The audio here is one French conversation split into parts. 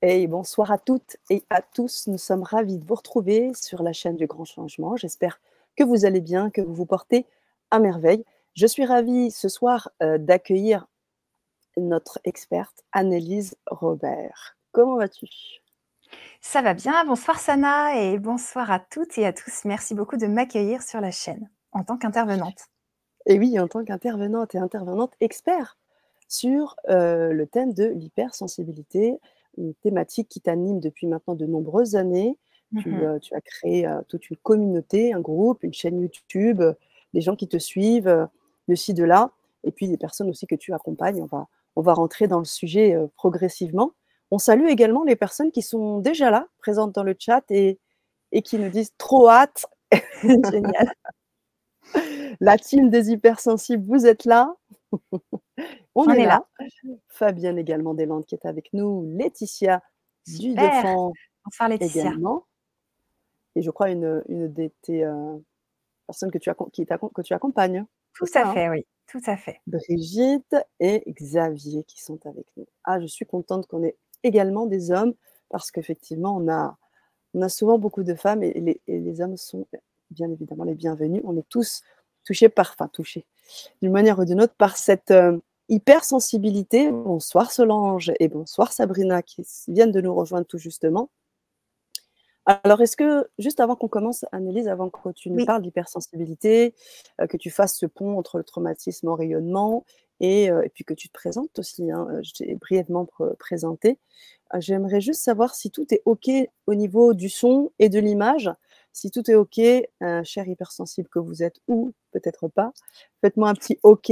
Et bonsoir à toutes et à tous. Nous sommes ravis de vous retrouver sur la chaîne du Grand Changement. J'espère que vous allez bien, que vous vous portez à merveille. Je suis ravie ce soir d'accueillir notre experte Annelise Robert. Comment vas-tu? Ça va bien, bonsoir Sana et bonsoir à toutes et à tous. Merci beaucoup de m'accueillir sur la chaîne en tant qu'intervenante. Et oui, en tant qu'intervenante et intervenante expert sur le thème de l'hypersensibilité, une thématique qui t'anime depuis maintenant de nombreuses années. Tu as créé toute une communauté, un groupe, une chaîne YouTube, des gens qui te suivent de ci, de là, et puis des personnes aussi que tu accompagnes. On va rentrer dans le sujet progressivement. On salue également les personnes qui sont déjà là, présentes dans le chat et qui nous disent trop hâte. Génial. La team des hypersensibles, vous êtes là. On est là. là. Fabienne également Deslandes qui est avec nous. Laetitia du Super. Defend Bonsoir Laetitia. également. Et je crois une de tes personnes que que tu accompagnes. Tout C'est à ça, hein? fait, oui, tout à fait. Brigitte et Xavier qui sont avec nous. Ah, je suis contente qu'on ait également des hommes parce qu'effectivement, on a souvent beaucoup de femmes et les hommes sont bien évidemment les bienvenus. On est tous touchés d'une manière ou d'une autre par cette hypersensibilité. Bonsoir Solange et bonsoir Sabrina qui viennent de nous rejoindre tout justement. Alors, est-ce que, juste avant qu'on commence, Annelise, avant que tu nous Oui. parles d'hypersensibilité, que tu fasses ce pont entre le traumatisme en rayonnement et puis que tu te présentes aussi, hein, je t'ai brièvement présenté, j'aimerais juste savoir si tout est OK au niveau du son et de l'image, si tout est OK, cher hypersensible que vous êtes ou peut-être pas. Faites-moi un petit OK,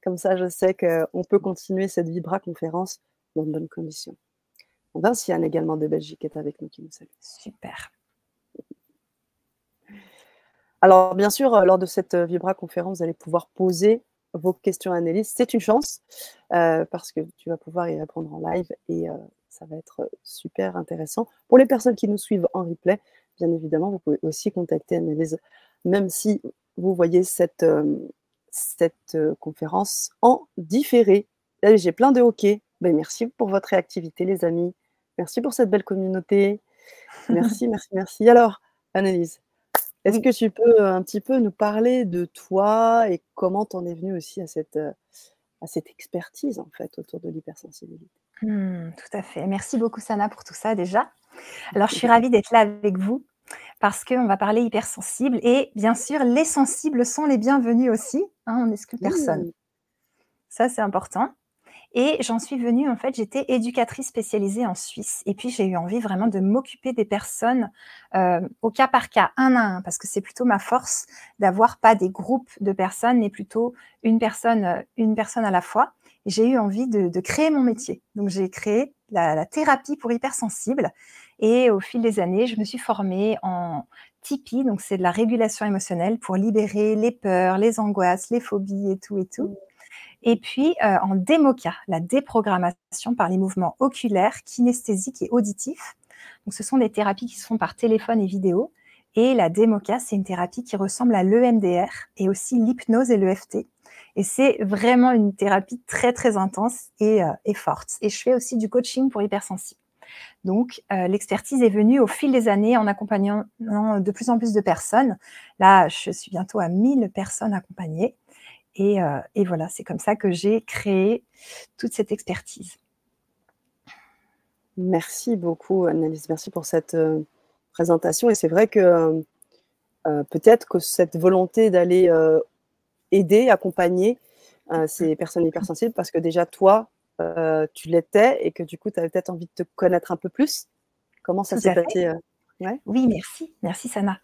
comme ça je sais qu'on peut continuer cette Vibra conférence dans de bonnes conditions. Vinciane également de Belgique est avec nous qui nous salue. Super. Alors, bien sûr, lors de cette Vibra conférence, vous allez pouvoir poser vos questions à Annelise. C'est une chance parce que tu vas pouvoir y répondre en live et ça va être super intéressant. Pour les personnes qui nous suivent en replay, bien évidemment, vous pouvez aussi contacter Annelise, même si vous voyez cette conférence en différé. Là, j'ai plein de OK. Ben, merci pour votre réactivité, les amis. Merci pour cette belle communauté. Merci, merci, merci. Alors, Annelise, est-ce Oui. que tu peux un petit peu nous parler de toi et comment tu en es venue aussi à cette expertise, en fait, autour de l'hypersensibilité? Tout à fait. Merci beaucoup Sana pour tout ça déjà. Alors je suis ravie d'être là avec vous parce qu'on va parler hypersensible et bien sûr les sensibles sont les bienvenus aussi, hein, on n'exclut personne. Mmh. Ça c'est important. Et j'en suis venue, en fait, j'étais éducatrice spécialisée en Suisse et puis j'ai eu envie vraiment de m'occuper des personnes au cas par cas, un à un, parce que c'est plutôt ma force d'avoir pas des groupes de personnes, mais plutôt une personne à la fois. Et j'ai eu envie de créer mon métier. Donc j'ai créé la thérapie pour hypersensibles et au fil des années, je me suis formée en TIPI, donc c'est de la régulation émotionnelle pour libérer les peurs, les angoisses, les phobies et tout et tout. Et puis en DEMOCA, la déprogrammation par les mouvements oculaires, kinesthésiques et auditifs. Donc ce sont des thérapies qui se font par téléphone et vidéo. Et la DEMOCA, c'est une thérapie qui ressemble à l'EMDR et aussi l'hypnose et l'EFT. Et c'est vraiment une thérapie très très intense et forte. Et je fais aussi du coaching pour hypersensibles. Donc l'expertise est venue au fil des années en accompagnant de plus en plus de personnes. Là, je suis bientôt à 1000 personnes accompagnées. Et voilà, c'est comme ça que j'ai créé toute cette expertise. Merci beaucoup, Annelise. Merci pour cette présentation. Et c'est vrai que peut-être que cette volonté d'aller aider, accompagner ces personnes hypersensibles, parce que déjà, toi, tu l'étais et que du coup, tu avais peut-être envie de te connaître un peu plus. Comment ça Tout s'est à fait. passé ouais. Oui, merci. Merci Sana.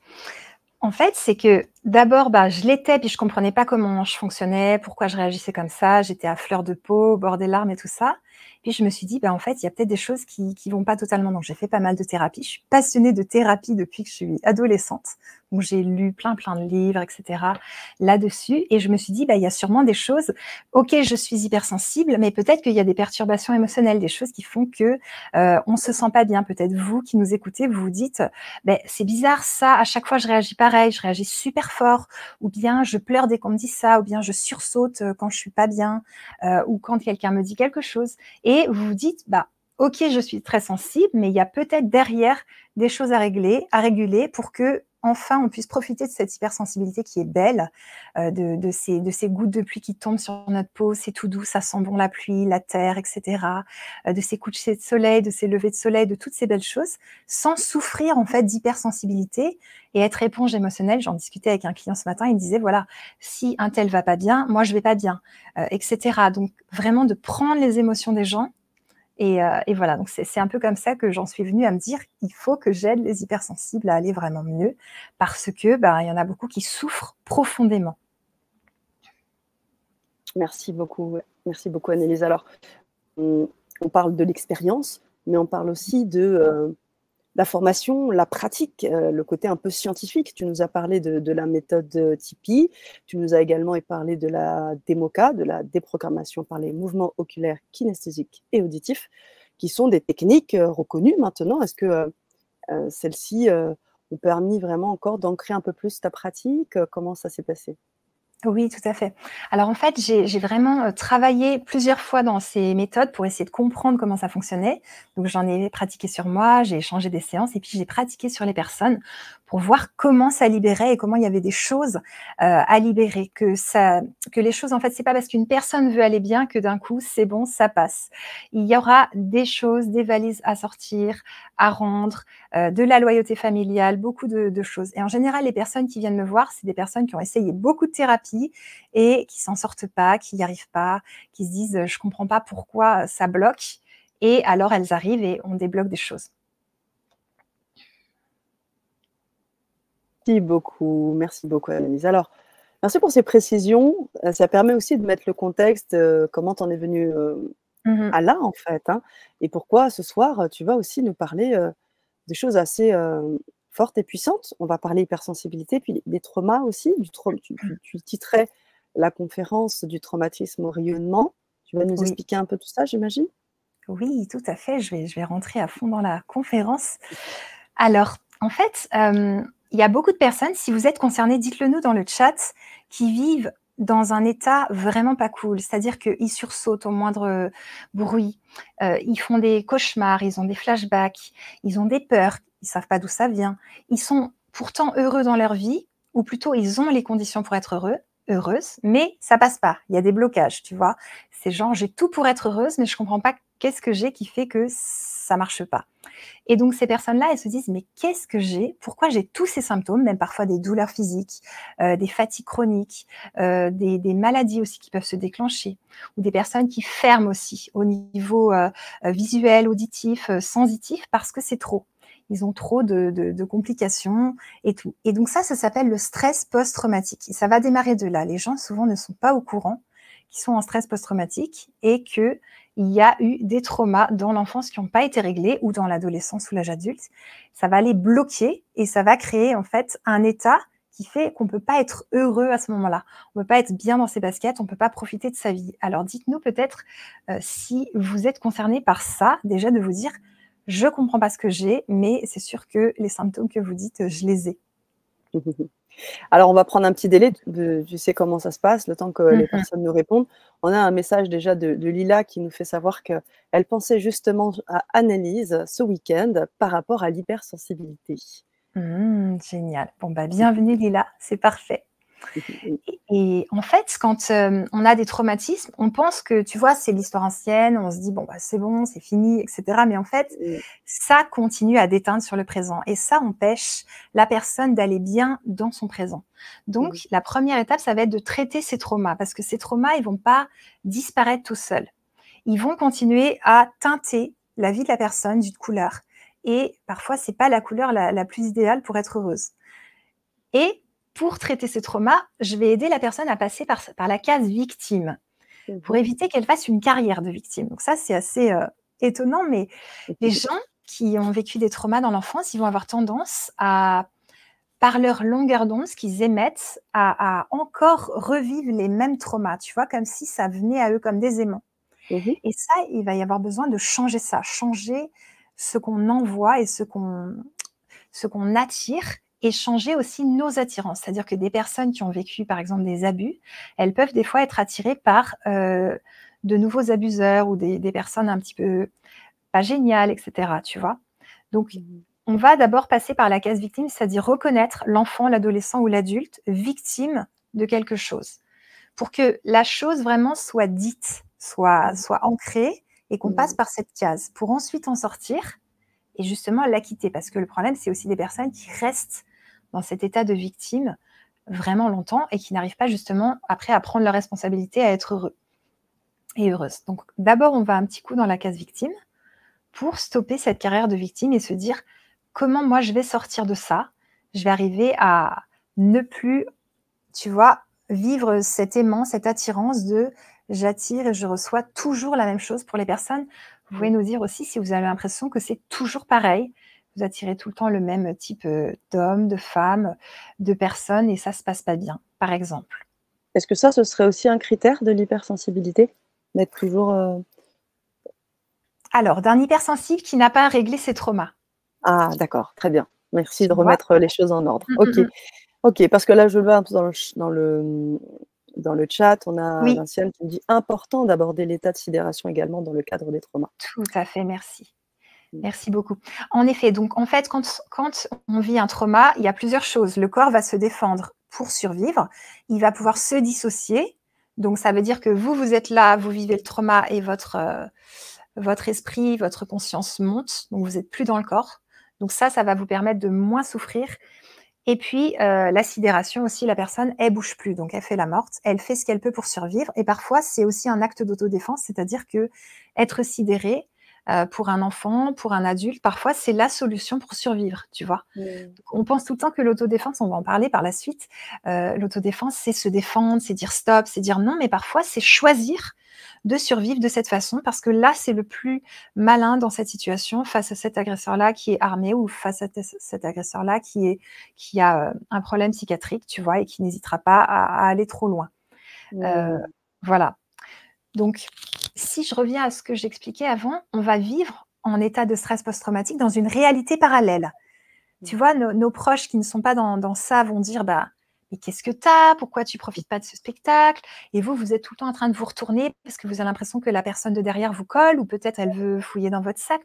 En fait, c'est que d'abord, je l'étais, puis je comprenais pas comment je fonctionnais, pourquoi je réagissais comme ça. J'étais à fleur de peau, au bord des larmes et tout ça. Puis je me suis dit, en fait, il y a peut-être des choses qui vont pas totalement. Donc j'ai fait pas mal de thérapie. Je suis passionnée de thérapie depuis que je suis adolescente. Donc j'ai lu plein de livres, etc. là-dessus. Et je me suis dit, il y a sûrement des choses. Ok, je suis hypersensible, mais peut-être qu'il y a des perturbations émotionnelles, des choses qui font que on se sent pas bien. Peut-être vous qui nous écoutez, vous vous dites, c'est bizarre ça. À chaque fois, je réagis pareil. Je réagis super fort, ou bien je pleure dès qu'on me dit ça, ou bien je sursaute quand je suis pas bien, ou quand quelqu'un me dit quelque chose. Et vous vous dites, OK, je suis très sensible, mais il y a peut-être derrière des choses à régler, à réguler pour que enfin on puisse profiter de cette hypersensibilité qui est belle, de ces gouttes de pluie qui tombent sur notre peau, c'est tout doux, ça sent bon la pluie, la terre et cetera, de ces couchers de soleil, de ces levées de soleil, de toutes ces belles choses, sans souffrir en fait d'hypersensibilité et être éponge émotionnelle. J'en discutais avec un client ce matin, il me disait: «Voilà, si un tel va pas bien, moi je vais pas bien», et cetera. Donc vraiment de prendre les émotions des gens et voilà, donc c'est un peu comme ça que j'en suis venue à me dire: «Il faut que j'aide les hypersensibles à aller vraiment mieux» parce que, ben, il y en a beaucoup qui souffrent profondément. Merci beaucoup, ouais. Merci beaucoup Annelise. Alors, on on parle de l'expérience, mais on parle aussi de, la formation, la pratique, le côté un peu scientifique. Tu nous as parlé de la méthode, Tipeee. Tu nous as également parlé de la démoca, de la déprogrammation par les mouvements oculaires kinesthésiques et auditifs, qui sont des techniques, reconnues maintenant. Est-ce que, celles-ci, ont permis vraiment encore d'ancrer un peu plus ta pratique? Comment ça s'est passé? Oui, tout à fait. Alors en fait, j'ai vraiment, travaillé plusieurs fois dans ces méthodes pour essayer de comprendre comment ça fonctionnait. Donc j'en ai pratiqué sur moi, j'ai échangé des séances et puis j'ai pratiqué sur les personnes pour voir comment ça libérait et comment il y avait des choses, à libérer. Que les choses en fait, c'est pas parce qu'une personne veut aller bien que d'un coup c'est bon, ça passe. Il y aura des choses, des valises à sortir, à rendre, de la loyauté familiale, beaucoup de choses. Et en général, les personnes qui viennent me voir, c'est des personnes qui ont essayé beaucoup de thérapies et qui s'en sortent pas, qui n'y arrivent pas, qui se disent: «Je comprends pas pourquoi ça bloque» et alors elles arrivent et on débloque des choses. Merci beaucoup Annelise. Alors, merci pour ces précisions, ça permet aussi de mettre le contexte, comment tu en es venue, Mmh. à là, en fait, hein, et pourquoi ce soir, tu vas aussi nous parler, des choses assez, fortes et puissantes. On va parler hypersensibilité, puis des traumas aussi, du trau tu titrais la conférence du traumatisme au rayonnement. Tu vas nous Oui, expliquer un peu tout ça, j'imagine? oui, tout à fait, je vais rentrer à fond dans la conférence. Alors, en fait, il y a beaucoup de personnes, si vous êtes concernés, dites-le nous dans le chat, qui vivent dans un état vraiment pas cool. C'est-à-dire qu'ils sursautent au moindre, bruit, ils font des cauchemars, ils ont des flashbacks, ils ont des peurs, ils savent pas d'où ça vient. Ils sont pourtant heureux dans leur vie ou plutôt ils ont les conditions pour être heureuses, mais ça passe pas. Il y a des blocages, tu vois? C'est genre: «J'ai tout pour être heureuse, mais je comprends pas qu'est-ce que j'ai qui fait que ça marche pas?» Et donc ces personnes-là, elles se disent: «Mais qu'est-ce que j'ai? Pourquoi j'ai tous ces symptômes?» Même parfois des douleurs physiques, des fatigues chroniques, des maladies aussi qui peuvent se déclencher ou des personnes qui ferment aussi au niveau, visuel, auditif, sensitif parce que c'est trop. Ils ont trop de complications et tout. Et donc ça s'appelle le stress post-traumatique et ça va démarrer de là. Les gens souvent ne sont pas au courant qu'ils sont en stress post-traumatique et que il y a eu des traumas dans l'enfance qui n'ont pas été réglés ou dans l'adolescence ou l'âge adulte. Ça va les bloquer et ça va créer en fait un état qui fait qu'on ne peut pas être heureux à ce moment-là. On ne peut pas être bien dans ses baskets, on ne peut pas profiter de sa vie. Alors dites-nous peut-être si vous êtes concerné par ça, déjà de vous dire, je ne comprends pas ce que j'ai, mais c'est sûr que les symptômes que vous dites, je les ai. Alors, on va prendre un petit délai, tu sais comment ça se passe, le temps que les Mmh. personnes nous répondent. On a un message déjà de Lila qui nous fait savoir qu'elle pensait justement à Annelise ce week-end par rapport à l'hypersensibilité. Génial. Bon, bah, bienvenue Lila, c'est parfait. Et en fait, quand, on a des traumatismes, on pense que, tu vois, c'est l'histoire ancienne, on se dit: «Bon, bah, c'est bon, c'est fini» et cetera. Mais en fait, ça continue à déteindre sur le présent et ça empêche la personne d'aller bien dans son présent. Mmh. Donc la première étape, ça va être de traiter ces traumas parce que ces traumas, ils vont pas disparaître tout seuls. Ils vont continuer à teinter la vie de la personne d'une couleur et parfois, c'est pas la couleur la plus idéale pour être heureuse. Et pour traiter ces traumas, je vais aider la personne à passer par la case victime, pour Mmh. éviter qu'elle fasse une carrière de victime. Donc ça, c'est assez, étonnant, mais les gens qui ont vécu des traumas dans l'enfance, ils vont avoir tendance à, par leur longueur d'onde, ce qu'ils émettent, à encore revivre les mêmes traumas, tu vois? Comme si ça venait à eux comme des aimants. Mmh. Et ça, il va y avoir besoin de changer ça, changer ce qu'on envoie et ce qu'on attire et changer aussi nos attirances. C'est-à-dire que des personnes qui ont vécu, par exemple, des abus, elles peuvent des fois être attirées par, de nouveaux abuseurs ou des personnes un petit peu pas génial, et cetera, tu vois? Donc, Mmh. on va d'abord passer par la case victime, c'est-à-dire reconnaître l'enfant, l'adolescent ou l'adulte victime de quelque chose. Pour que la chose vraiment soit dite, Mmh. soit ancrée et qu'on passe Mmh. par cette case pour ensuite en sortir et justement la quitter. Parce que le problème, c'est aussi des personnes qui restent dans cet état de victime vraiment longtemps et qui n'arrivent pas justement après à prendre leurs responsabilités, à être heureux et heureuses. Donc d'abord, on va un petit coup dans la case victime pour stopper cette carrière de victime et se dire comment moi je vais sortir de ça. Je vais arriver à ne plus, tu vois, vivre cet aimant, cette attirance de j'attire et je reçois toujours la même chose pour les personnes. Vous pouvez Mmh. nous dire aussi si vous avez l'impression que c'est toujours pareil. Vous attirez tout le temps le même type d'hommes, de femmes, de personnes et ça se passe pas bien, par exemple. Est-ce que ça, ce serait aussi un critère de l'hypersensibilité? D'être toujours, Alors, d'un hypersensible qui n'a pas réglé ses traumas, ah d'accord, très bien. Merci de tu vois? remettre les choses en ordre. Mm, OK. mm, mm. OK, parce que là, je le vois un peu dans le chat, on a Oui, Vinciane qui me dit: «Important d'aborder l'état de sidération également dans le cadre des traumas». tout à fait, merci. Mmh. Merci beaucoup. En effet, donc en fait, quand on vit un trauma, il y a plusieurs choses. Le corps va se défendre pour survivre. Il va pouvoir se dissocier. Donc ça veut dire que vous, vous êtes là, vous vivez le trauma et votre esprit, votre conscience monte. Donc vous n'êtes plus dans le corps. Donc ça va vous permettre de moins souffrir. Et puis la sidération aussi, la personne, elle bouge plus. Donc elle fait la morte. Elle fait ce qu'elle peut pour survivre. Et parfois, c'est aussi un acte d'autodéfense. C'est-à-dire que être sidéré, pour un enfant, pour un adulte, parfois, c'est la solution pour survivre, tu vois? Mmh. On pense tout le temps que l'autodéfense, on va en parler par la suite, l'autodéfense, c'est se défendre, c'est dire stop, c'est dire non, mais parfois, c'est choisir de survivre de cette façon parce que là, c'est le plus malin dans cette situation face à cet agresseur-là qui est armé ou face à cet agresseur-là qui a, un problème psychiatrique, tu vois? Et qui n'hésitera pas à aller trop loin. Heu, Mmh. voilà. Donc, si je reviens à ce que j'expliquais avant, on va vivre en état de stress post-traumatique dans une réalité parallèle. Tu Mmh. vois, nos proches qui ne sont pas dans ça vont dire: «Bah, mais qu'est-ce que tu as? Pourquoi tu profites pas de ce spectacle?» Et vous, vous êtes tout le temps en train de vous retourner parce que vous avez l'impression que la personne de derrière vous colle ou peut-être elle veut fouiller dans votre sac.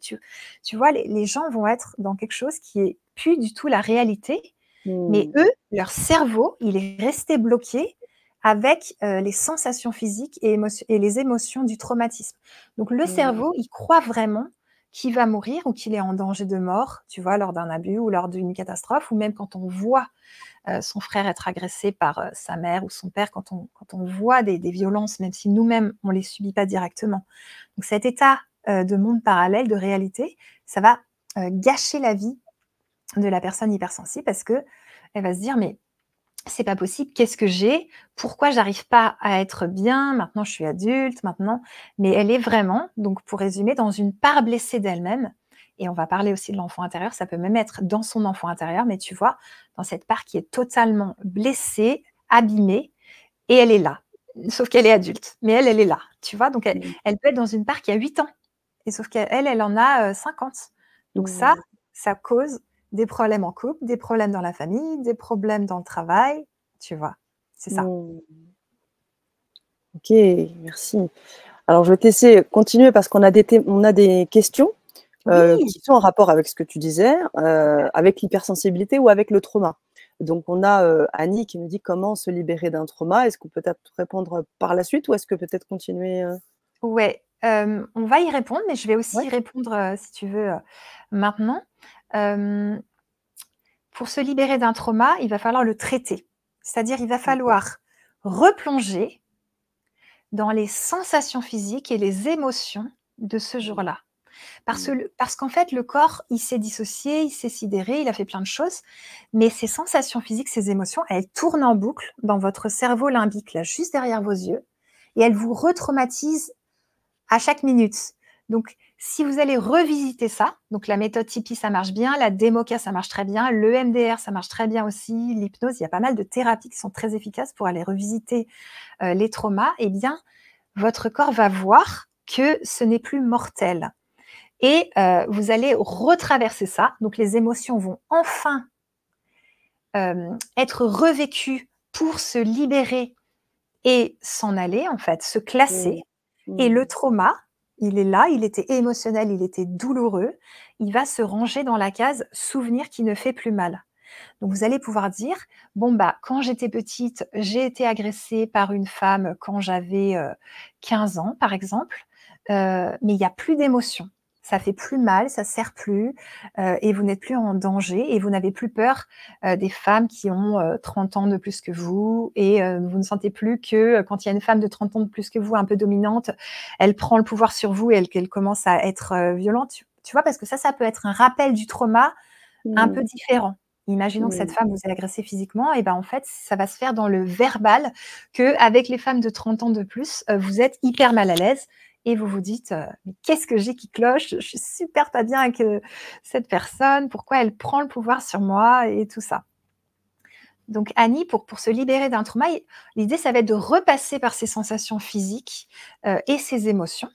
Tu vois, les gens vont être dans quelque chose qui est plus du tout la réalité, mais Mmh. eux, leur cerveau, il est resté bloqué avec, les sensations physiques et les émotions du traumatisme. Donc le Mmh. cerveau, il croit vraiment qu'il va mourir ou qu'il est en danger de mort, tu vois, lors d'un abus ou lors d'une catastrophe ou même quand on voit, son frère être agressé par, sa mère ou son père, quand on voit des violences, même si nous-mêmes on les subit pas directement. Donc cet état, de monde parallèle, de réalité, ça va, gâcher la vie de la personne hypersensible parce qu'elle va se dire: «Mais c'est pas possible, qu'est-ce que j'ai? Pourquoi j'arrive pas à être bien? Maintenant je suis adulte, maintenant» mais elle est vraiment, donc pour résumer, dans une part blessée d'elle-même et on va parler aussi de l'enfant intérieur, ça peut même être dans son enfant intérieur, mais tu vois, dans cette part qui est totalement blessée, abîmée et elle est là. Sauf qu'elle est adulte, mais elle est là, tu vois? Donc Mmh. elle peut être dans une part qui a 8 ans et sauf qu'elle, elle en a, 50. Donc Mmh. ça cause des problèmes en couple, des problèmes dans la famille, des problèmes dans le travail, tu vois? C'est ça. Mmh. OK, merci. Alors je vais te laisser continuer parce qu'on a on a des questions, Oui! qui sont en rapport avec ce que tu disais, avec l'hypersensibilité ou avec le trauma. Donc on a, Annie qui nous dit: «Comment se libérer d'un trauma?» Est-ce qu'on peut peut-être répondre par la suite ou est-ce que peut-être continuer, Ouais, on va y répondre, mais je vais Ouais? aussi répondre, si tu veux, maintenant. Hem, pour se libérer d'un trauma, il va falloir le traiter. C'est-à-dire, il va Mmh. falloir replonger dans les sensations physiques et les émotions de ce Mmh. jour-là. Mmh. Parce qu'en fait, le corps, il s'est dissocié, il s'est sidéré, il a fait plein de choses, mais ces sensations physiques, ces émotions, elles tournent en boucle dans votre cerveau limbique, là, juste derrière vos yeux, et elles vous retraumatisent à chaque minute. Donc, si vous allez revisiter ça, donc la méthode Tipeee, ça marche bien, la Democa, ça marche très bien, le MDR, ça marche très bien aussi, l'hypnose, il y a pas mal de thérapies qui sont très efficaces pour aller revisiter les traumas, eh bien, votre corps va voir que ce n'est plus mortel. Et vous allez retraverser ça. Donc les émotions vont enfin, être revécues pour se libérer et s'en aller, en fait, se Mmh. classer et le Mmh. trauma, il est là, il était émotionnel, il était douloureux, il va se ranger dans la case souvenir qui ne fait plus mal. Donc vous allez pouvoir dire: «Bon, bah, quand j'étais petite, j'ai été agressée par une femme quand j'avais, 15 ans», par exemple, mais il y a plus d'émotion. Ça fait plus mal, ça serre plus, et vous n'êtes plus en danger et vous n'avez plus peur, des femmes qui ont, 30 ans de plus que vous et vous ne sentez plus que, quand il y a une femme de 30 ans de plus que vous, un peu dominante, elle prend le pouvoir sur vous et qu'elle commence à être, violente. Tu vois? Parce que ça peut être un rappel du trauma un peu Mmh. différent. Imaginons que cette Mmh. femme vous ait agressé physiquement et ben, en fait, ça va se faire dans le verbal qu'avec les femmes de 30 ans de plus, vous êtes hyper mal à l'aise et vous vous dites: «Mais qu'est-ce que j'ai qui cloche? Je suis super pas bien avec, cette personne. Pourquoi elle prend le pouvoir sur moi?» et tout ça. Donc Annie, pour se libérer d'un trauma, l'idée, ça va être de repasser par ses sensations physiques, et ses émotions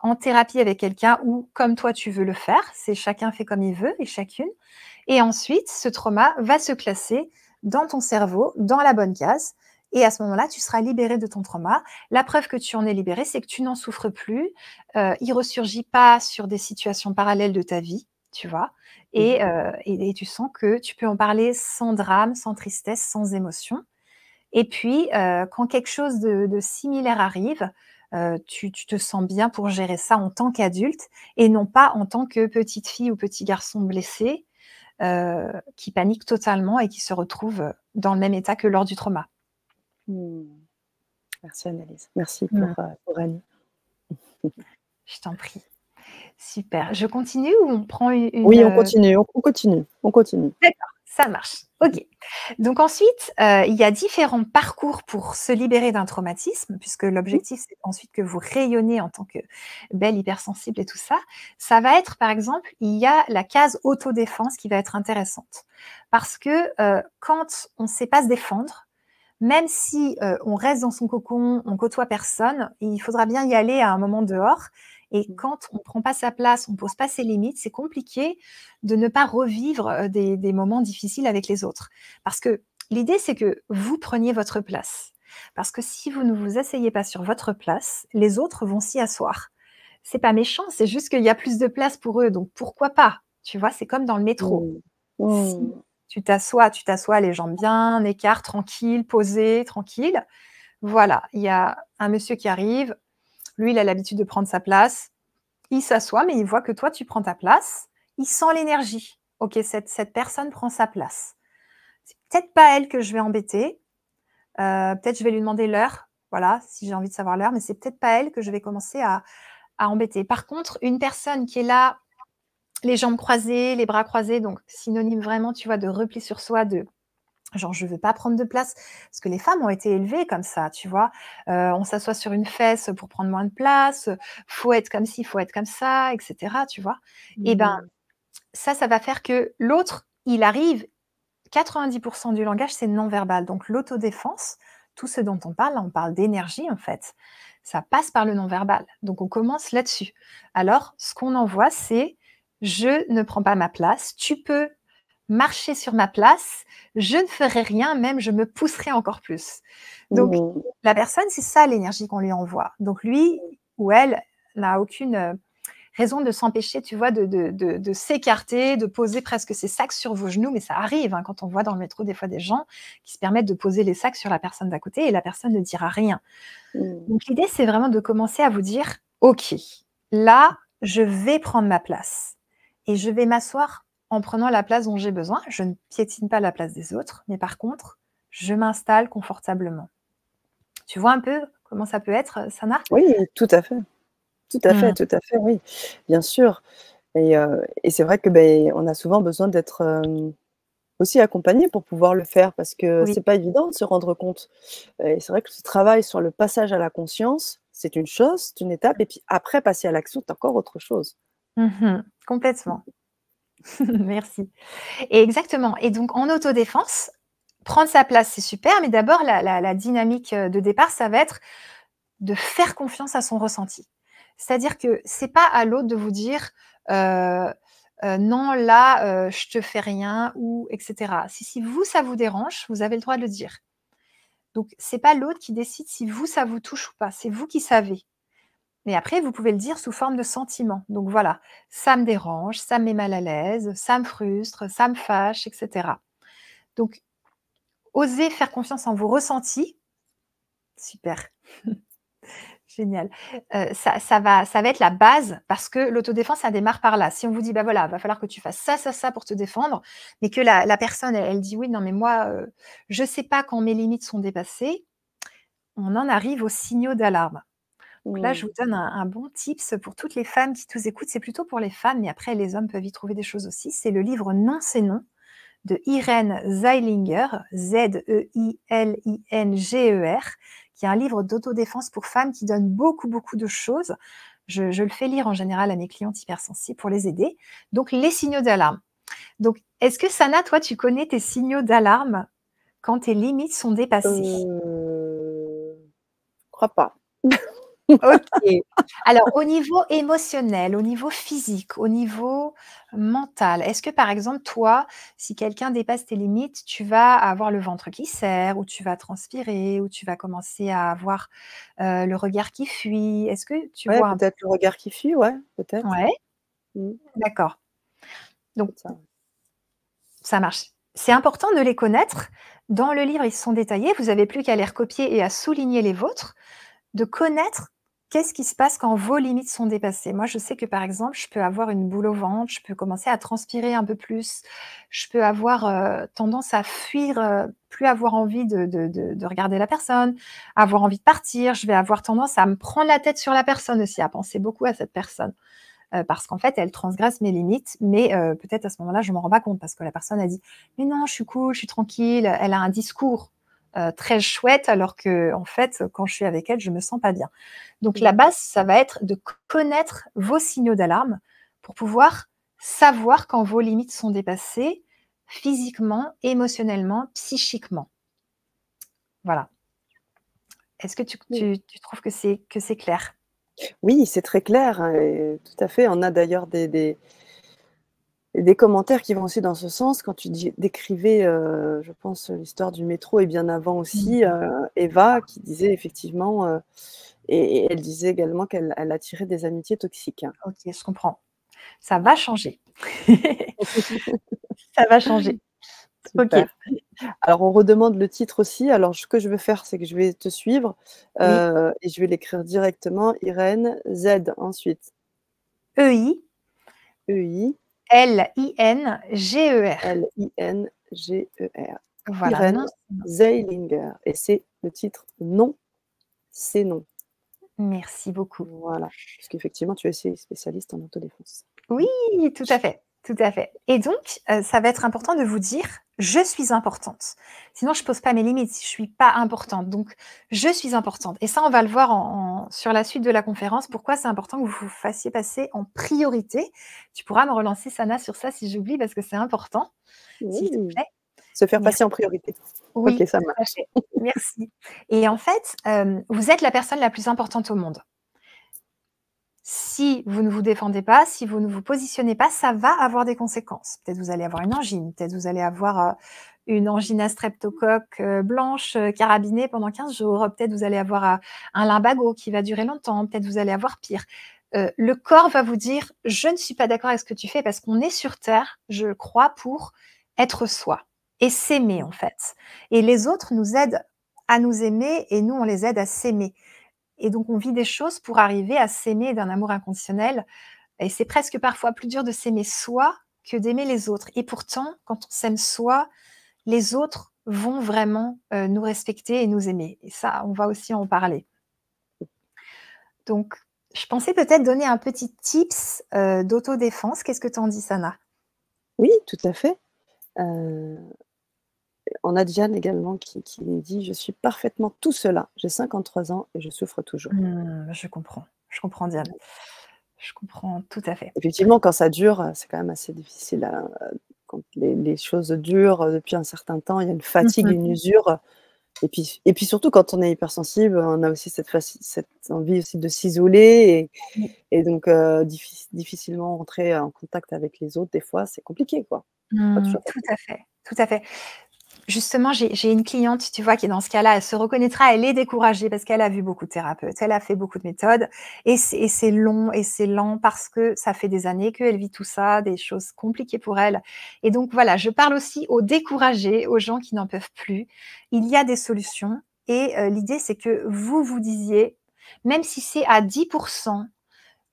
en thérapie avec quelqu'un ou comme toi tu veux le faire, c'est chacun fait comme il veut et chacune. Et ensuite, ce trauma va se classer dans ton cerveau, dans la bonne case. Et à ce moment-là, tu seras libéré de ton trauma. La preuve que tu en es libéré, c'est que tu n'en souffres plus. Il ressurgit pas sur des situations parallèles de ta vie, tu vois. Mmh. Et tu sens que tu peux en parler sans drame, sans tristesse, sans émotion. Et puis, quand quelque chose de similaire arrive, tu te sens bien pour gérer ça en tant qu'adulte et non pas en tant que petite fille ou petit garçon blessé, qui panique totalement et qui se retrouve, dans le même état que lors du trauma. Mmh. Merci Annelise. Merci Mmh. pour Annie. Je t'en prie. Super. Je continue ou on prend Oui, on continue, on continue, on continue. d'accord, ça marche. OK. Donc ensuite, il y a différents parcours pour se libérer d'un traumatisme, puisque Mmh. l'objectif, c'est ensuite que vous rayonnez en tant que belle hypersensible et tout ça. Ça va être, par exemple, il y a la case autodéfense qui va être intéressante. Parce que, quand on ne sait pas se défendre, même si, on reste dans son cocon, on côtoie personne, il faudra bien y aller à un moment dehors et Mmh. quand on ne prend pas sa place, on ne pose pas ses limites, c'est compliqué de ne pas revivre, des moments difficiles avec les autres. Parce que l'idée, c'est que vous preniez votre place. Parce que si vous ne vous asseyez pas sur votre place, les autres vont s'y asseoir. C'est pas méchant, c'est juste qu'il y a plus de place pour eux, donc pourquoi pas? Tu vois? C'est comme dans le métro. Mmh. Si Mmh. tu t'assois les jambes bien écart, tranquille, posé, tranquille. Voilà, il y a un monsieur qui arrive, lui, il a l'habitude de prendre sa place. Il s'assoit, mais il voit que toi, tu prends ta place. Il sent l'énergie. OK, cette personne prend sa place. C'est peut-être pas elle que je vais embêter. Peut-être je vais lui demander l'heure, voilà, si j'ai envie de savoir l'heure, mais c'est peut-être pas elle que je vais commencer à embêter. Par contre, une personne qui est là, les jambes croisées, les bras croisés, donc synonyme vraiment, tu vois, de repli sur soi, de genre, je veux pas prendre de place, parce que les femmes ont été élevées comme ça, tu vois? On s'assoit sur une fesse pour prendre moins de place, faut être comme ci, faut être comme ça, et cetera, tu vois? Et ben, Mmh. ça va faire que l'autre, il arrive 90 du langage, c'est non verbal. Donc l'autodéfense, tout ce dont on parle, là, on parle d'énergie, en fait, ça passe par le non verbal. Donc on commence là-dessus. Alors, ce qu'on envoie, c'est: «Je ne prends pas ma place, tu peux marcher sur ma place, je ne ferai rien, même je me pousserai encore plus». Donc Mmh. la personne, c'est ça l'énergie qu'on lui envoie. Donc lui ou elle n'a aucune, raison de s'empêcher, tu vois, de s'écarter, de poser presque ses sacs sur vos genoux, mais ça arrive, hein, quand on voit dans le métro des fois des gens qui se permettent de poser les sacs sur la personne d'à côté et la personne ne dira rien. Mmh. Donc l'idée, c'est vraiment de commencer à vous dire: «OK, là, je vais prendre ma place et je vais m'asseoir en prenant la place dont j'ai besoin. Je ne piétine pas la place des autres, mais par contre, je m'installe confortablement». Tu vois un peu comment ça peut être, Sana? Oui, Mmh. tout à fait, oui, bien sûr et c'est vrai que, beh, on a souvent besoin d'être, aussi accompagné pour pouvoir le faire parce que Oui. c'est pas évident de se rendre compte et c'est vrai que ce travail sur le passage à la conscience, c'est une chose, c'est une étape et puis après passer à l'action, c'est encore autre chose. Mmh. Complètement. Merci. Et exactement et donc en autodéfense, prendre sa place, c'est super, mais d'abord la dynamique, de départ, ça va être de faire confiance à son ressenti. C'est-à-dire que c'est pas à l'autre de vous dire, heu «Non, là, je te fais rien» ou et cetera. Si vous, ça vous dérange, vous avez le droit de le dire. Donc c'est pas l'autre qui décide si vous, ça vous touche ou pas, c'est vous qui savez. Et après, vous pouvez le dire sous forme de sentiment. Donc voilà, ça me dérange, ça me met mal à l'aise, ça me frustre, ça me fâche, et cetera. Donc, osez faire confiance en vos ressentis. Super, génial. Ça va être la base parce que l'autodéfense, ça démarre par là. Si on vous dit: «Bah, voilà, va falloir que tu fasses ça, ça, ça pour te défendre», mais que la personne, elle dit: «Oui, non, mais moi, je sais pas quand mes limites sont dépassées», on en arrive aux signaux d'alarme. Donc là, Mmh. je vous donne un bon tips pour toutes les femmes qui nous écoutent. C'est plutôt pour les femmes, mais après les hommes peuvent y trouver des choses aussi. C'est le livre «Non, c'est non» de Irène Zeilinger, Zeilinger, qui est un livre d'autodéfense pour femmes qui donne beaucoup, beaucoup de choses. Je le fais lire en général à mes clientes hypersensibles pour les aider. Donc les signaux d'alarme. Donc est-ce que Sana, toi, tu connais tes signaux d'alarme quand tes limites sont dépassées? Crois pas. OK. Alors au niveau émotionnel, au niveau physique, au niveau mental, est-ce que par exemple toi, si quelqu'un dépasse tes limites, tu vas avoir le ventre qui serre ou tu vas transpirer ou tu vas commencer à avoir, le regard qui fuit? Est-ce que tu Ouais, vois un peut-être le regard qui fuit, ouais, peut-être. ouais, Mmh, d'accord. Donc peut-être ça. ça marche. C'est important de les connaître. Dans le livre, ils sont détaillés, vous avez plus qu'à les recopier et à souligner les vôtres. De connaître qu'est-ce qui se passe quand vos limites sont dépassées. Moi, je sais que, par exemple, je peux avoir une boule au ventre, je peux commencer à transpirer un peu plus, je peux avoir, tendance à fuir, plus avoir envie de regarder la personne, avoir envie de partir. Je vais avoir tendance à me prendre la tête sur la personne aussi, à penser beaucoup à cette personne, parce qu'en fait, elle transgresse mes limites, mais peut-être à ce moment-là, je m'en rends pas compte parce que la personne a dit: «Mais non, je suis cool, je suis tranquille». Elle a un discours, très chouette alors qu'en fait, quand je suis avec elle, je me sens pas bien. Donc la Mmh. base, ça va être de connaître vos signaux d'alarme pour pouvoir savoir quand vos limites sont dépassées physiquement, émotionnellement, psychiquement. Voilà. Est-ce que tu Oui. tu tu trouves que c'est clair? Oui, c'est très clair, hein, et tout à fait. On a d'ailleurs des commentaires qui vont aussi dans ce sens. Quand tu décrivais, je pense, l'histoire du métro et bien avant aussi, Mmh. Eva qui disait effectivement, et elle disait également qu'elle attirait des amitiés toxiques, hein. OK, je comprends. Ça va changer. Ça va changer. OK. Super. Alors on redemande le titre aussi. Alors ce que je vais faire, c'est que je vais te suivre, Oui. et je vais l'écrire directement, Irène, Z ensuite, EI EI, Linger. Linger. Voilà, Irène non, c'est non. Zeilinger et c'est le titre «Non, c'est non». Merci beaucoup. Voilà, puisqu'effectivement tu es aussi spécialiste en autodéfense. Oui, tout à fait, tout à fait. Et donc, ça va être important de vous dire: «Je suis importante. Sinon je pose pas mes limites, je suis pas importante, donc je suis importante» et ça, on va le voir sur la suite de la conférence, pourquoi c'est important que vous vous fassiez passer en priorité. Tu pourras me relancer Sana sur ça si j'oublie parce que c'est important, s'il te Oui, plaît. se faire Merci. passer en priorité. OK, Oui, ça tout à marche. fait. Merci et en fait, vous êtes la personne la plus importante au monde. Si vous ne vous défendez pas, si vous ne vous positionnez pas, ça va avoir des conséquences. Peut-être vous allez avoir une angine, peut-être vous allez avoir, une angine à streptocoque, blanche, carabinée pendant 15 jours, peut-être vous allez avoir, un lumbago qui va durer longtemps, peut-être vous allez avoir pire. Le corps va vous dire: «Je ne suis pas d'accord avec ce que tu fais» parce qu'on est sur terre, je crois, pour être soi et s'aimer, en fait et les autres nous aident à nous aimer et nous, on les aide à s'aimer. Et donc, on vit des choses pour arriver à s'aimer d'un amour inconditionnel et c'est presque parfois plus dur de s'aimer soi que d'aimer les autres et pourtant, quand on s'aime soi, les autres vont vraiment, nous respecter et nous aimer et ça, on va aussi en parler. Donc, je pensais peut-être donner un petit tips, d'autodéfense. Qu'est-ce que tu en dis, Sana? Oui, tout à fait. Heu, on a Diane également qui dit: «Je suis parfaitement tout cela. J'ai 53 ans et je souffre toujours». Mmh, je comprends Diane. Je comprends tout à fait. Effectivement, quand ça dure, c'est quand même assez difficile à quand les choses durent, depuis un certain temps, il y a une fatigue, Mmh. une usure, et puis surtout quand on est hypersensible, on a aussi cette envie aussi de s'isoler Oui. et donc difficilement entrer en contact avec les autres des fois, c'est compliqué quoi. Pas Mmh, toujours tout facile. à fait, tout à fait. Justement, j'ai une cliente, tu vois, qui est dans ce cas-là, elle se reconnaîtra, elle est découragée parce qu'elle a vu beaucoup de thérapeutes, elle a fait beaucoup de méthodes et c'est long et c'est lent parce que ça fait des années qu'elle vit tout ça, des choses compliquées pour elle et donc voilà, je parle aussi aux découragés, aux gens qui n'en peuvent plus. Il y a des solutions et l'idée, c'est que vous vous disiez: «Même si c'est à 10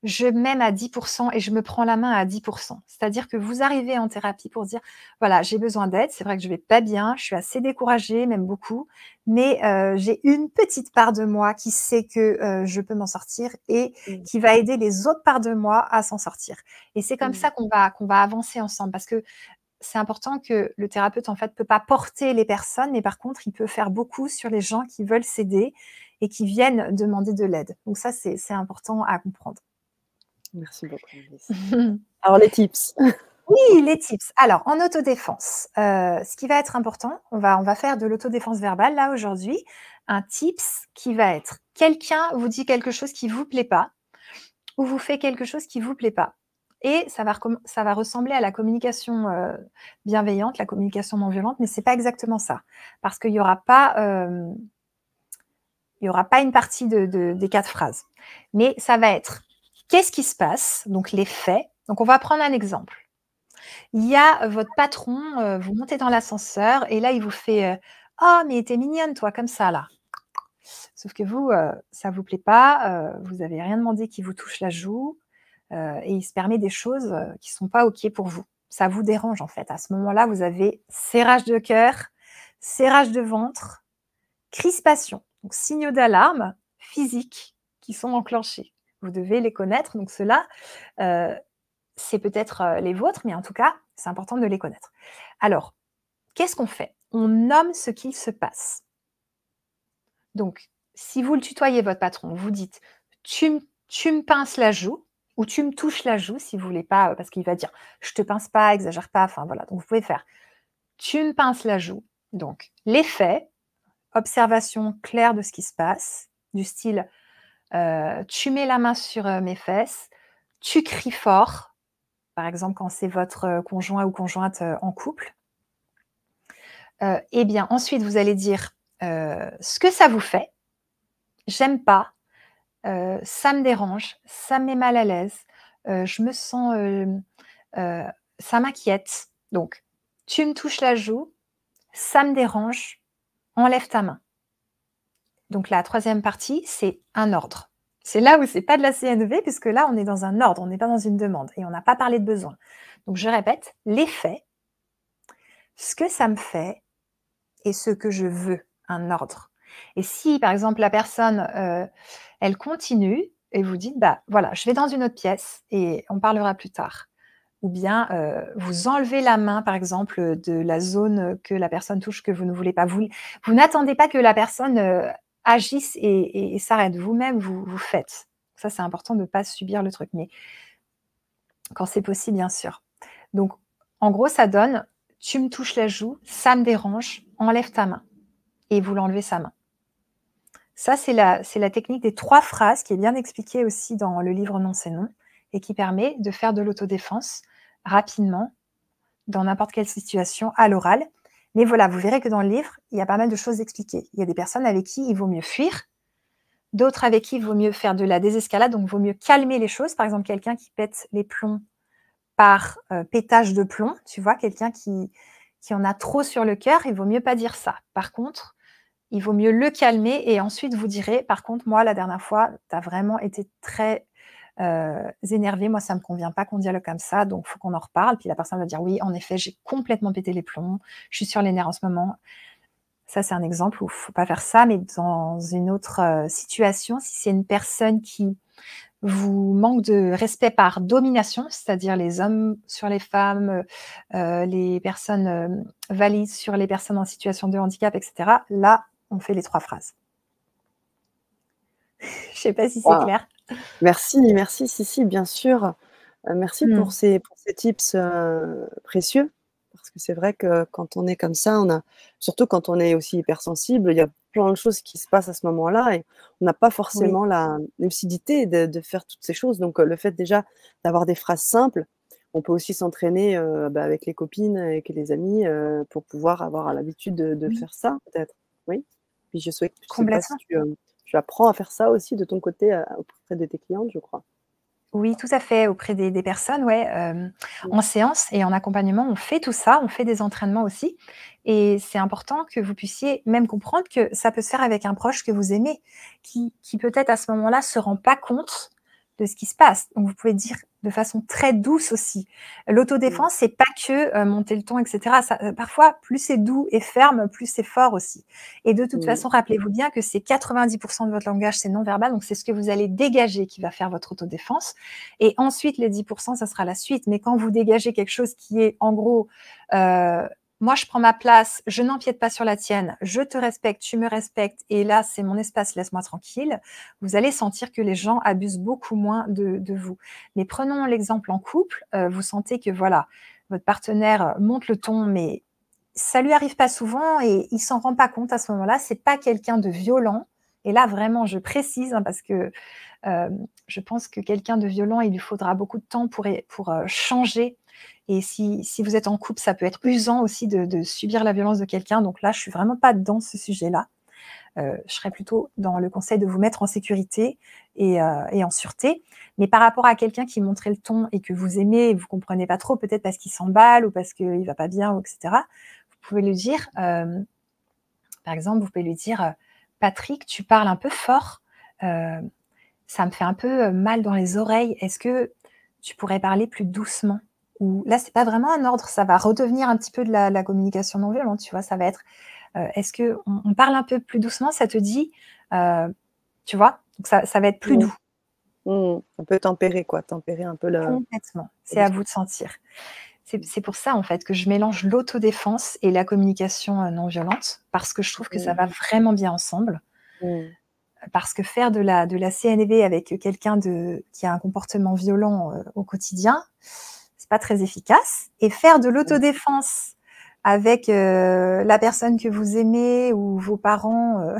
je m'aime à 10 et je me prends la main à 10. C'est-à-dire que vous arrivez en thérapie pour dire: «Voilà, j'ai besoin d'aide, c'est vrai que je vais pas bien, je suis assez découragée, même beaucoup, mais j'ai une petite part de moi qui sait que, je peux m'en sortir et Mmh. qui va aider les autres parts de moi à s'en sortir» et c'est comme Mmh. ça qu'on va avancer ensemble parce que c'est important que le thérapeute, en fait, peut pas porter les personnes, mais par contre, il peut faire beaucoup sur les gens qui veulent s'aider et qui viennent demander de l'aide. Donc ça, c'est important à comprendre. Merci beaucoup, Mélisse. Alors les tips. Oui, les tips. Alors, en autodéfense, ce qui va être important, on va faire de l'autodéfense verbale là aujourd'hui. Un tips qui va être: quelqu'un vous dit quelque chose qui vous plaît pas ou vous fait quelque chose qui vous plaît pas et ça va ressembler à la communication, bienveillante, la communication non violente, mais c'est pas exactement ça. Parce qu'il y aura pas, il y aura pas une partie des 4 phrases. Mais ça va être: qu'est-ce qui se passe? Donc les faits. Donc on va prendre un exemple. Il y a votre patron, vous montez dans l'ascenseur et là, il vous fait, «Oh mais tu es mignonne toi, comme ça là». Sauf que vous, ça vous plaît pas, vous avez rien demandé qu'il vous touche la joue, et il se permet des choses, qui sont pas OK pour vous. Ça vous dérange en fait. À ce moment-là, vous avez serrage de cœur, serrage de ventre, crispation. Donc signaux d'alarme physiques qui sont enclenchés. Vous devez les connaître, donc ceux-là, c'est peut-être, les vôtres, mais en tout cas, c'est important de les connaître. Alors, qu'est-ce qu'on fait? On nomme ce qu'il se passe. Donc, si vous le tutoyez, votre patron, vous dites: Tu me pinces la joue» ou «Tu me touches la joue» si vous voulez pas, parce qu'il va dire: «Je te pince pas, exagère pas», enfin voilà. Donc vous pouvez faire: «Tu me pinces la joue». Donc les faits, observation claire de ce qui se passe, du style, «Tu mets la main sur, mes fesses», «Tu cries fort», par exemple quand c'est votre, conjoint ou conjointe, en couple. Et bien ensuite vous allez dire, ce que ça vous fait. «J'aime pas, ça me dérange, ça me met mal à l'aise, je me sens, heu, ça m'inquiète». Donc «Tu me touches la joue, ça me dérange, enlève ta main». Donc la troisième partie, c'est un ordre. C'est là où c'est pas de la CNV puisque là, on est dans un ordre, on n'est pas dans une demande et on n'a pas parlé de besoin. Donc je répète, les faits, ce que ça me fait et ce que je veux, un ordre. Et si, par exemple, la personne, elle continue et vous dites: «Bah, voilà, je vais dans une autre pièce et on parlera plus tard». Ou bien, vous enlevez la main, par exemple, de la zone, que la personne touche, que vous ne voulez pas. Vous n'attendez pas que la personne, agisse et s'arrête. Vous-même, vous faites. Ça, c'est important de ne pas subir le truc, mais quand c'est possible, bien sûr. Donc, en gros, ça donne: «Tu me touches la joue, ça me dérange, enlève ta main» et vous l'enlevez sa main. Ça, c'est la technique des 3 phrases qui est bien expliquée aussi dans le livre Non, c'est non et qui permet de faire de l'autodéfense rapidement, dans n'importe quelle situation, à l'oral. Mais voilà, vous verrez que dans le livre, il y a pas mal de choses expliquées. Il y a des personnes avec qui il vaut mieux fuir, d'autres avec qui il vaut mieux faire de la désescalade, donc il vaut mieux calmer les choses. Par exemple, quelqu'un qui pète les plombs par, pétage de plomb, tu vois? Quelqu'un qui en a trop sur le cœur, il vaut mieux pas dire ça. Par contre, il vaut mieux le calmer et ensuite vous direz: «Par contre, moi, la dernière fois, tu as vraiment été très, énervé. Moi, ça me convient pas qu'on dialogue comme ça, donc il faut qu'on en reparle». Puis la personne va dire: «Oui, en effet, j'ai complètement pété les plombs. Je suis sur les nerfs en ce moment». Ça, c'est un exemple où il faut pas faire ça, mais dans une autre, situation, si c'est une personne qui vous manque de respect par domination, c'est-à-dire les hommes sur les femmes, les personnes, valides sur les personnes en situation de handicap et cetera, là, on fait les 3 phrases. Je sais pas si c'est Waouh! clair? Merci, merci. Si, si, bien sûr. Merci Mmh. pour ces tips, précieux. Parce que c'est vrai que quand on est comme ça, on a surtout quand on est aussi hypersensible, il y a plein de choses qui se passent à ce moment-là et on n'a pas Oui. forcément la lucidité de faire toutes ces choses. Donc, le fait déjà d'avoir des phrases simples On peut aussi s'entraîner, avec les copines, avec les amis, pour pouvoir avoir l'habitude de Oui, faire ça peut-être? Oui? Puis je sais pas si complètement. tu apprends à faire ça aussi de ton côté, auprès de tes clientes, je crois? Oui, tout à fait, auprès des personnes, ouais, Mmh. en séance et en accompagnement, on fait tout ça, on fait des entraînements aussi et c'est important que vous puissiez même comprendre que ça peut se faire avec un proche que vous aimez, qui peut-être à ce moment-là se rend pas compte de ce qui se passe. Donc vous pouvez dire de façon très douce aussi. Mmh. L'autodéfense, c'est pas que, monter le ton et cetera. Ça, parfois, plus c'est doux et ferme, plus c'est fort aussi et de toute Mmh. façon, rappelez-vous bien que c'est 90 de votre langage, c'est non verbal, donc c'est ce que vous allez dégager qui va faire votre autodéfense et ensuite, les 10 ça sera la suite. Mais quand vous dégagez quelque chose qui est, en gros, moi, je prends ma place, je n'empiète pas sur la tienne, je te respecte, tu me respectes, et là, c'est mon espace, laisse-moi tranquille. Vous allez sentir que les gens abusent beaucoup moins de vous. Mais prenons l'exemple en couple. Vous sentez que, voilà, votre partenaire monte le ton, mais ça lui arrive pas souvent et il s'en rend pas compte à ce moment-là. C'est pas quelqu'un de violent. Et là, vraiment, je précise, hein, parce que je pense que quelqu'un de violent, il lui faudra beaucoup de temps pour changer et si vous êtes en couple, ça peut être usant aussi de subir la violence de quelqu'un, donc là, je suis vraiment pas dans ce sujet-là. Je serais plutôt dans le conseil de vous mettre en sécurité et en sûreté. Mais par rapport à quelqu'un qui montrait le ton et que vous aimez et vous comprenez pas trop, peut-être parce qu'il s'emballe ou parce qu'il va pas bien ou et cetera, vous pouvez lui dire, par exemple, vous pouvez lui dire, «Patrick, tu parles un peu fort, heu, ça me fait un peu, mal dans les oreilles. Est-ce que tu pourrais parler plus doucement?» Ou là, c'est pas vraiment un ordre, ça va redevenir un petit peu de la communication non violente, tu vois? Ça va être, «Est-ce qu'on parle un peu plus doucement, ça te dit?» heu, Tu vois? Donc ça va être plus Mmh. doux. Mmh. Un peu tempérer quoi, tempérer un peu le Complètement, le c'est à vous discours. de sentir. C'est Mmh. c'est pour ça, en fait, que je mélange l'autodéfense et la communication, non violente, parce que je trouve que ça Mmh. va vraiment bien ensemble. Mmh. Parce que faire de la CNV avec quelqu'un qui a un comportement violent, au quotidien, c'est pas très efficace et faire de Mmh. l'autodéfense avec, la personne que vous aimez ou vos parents,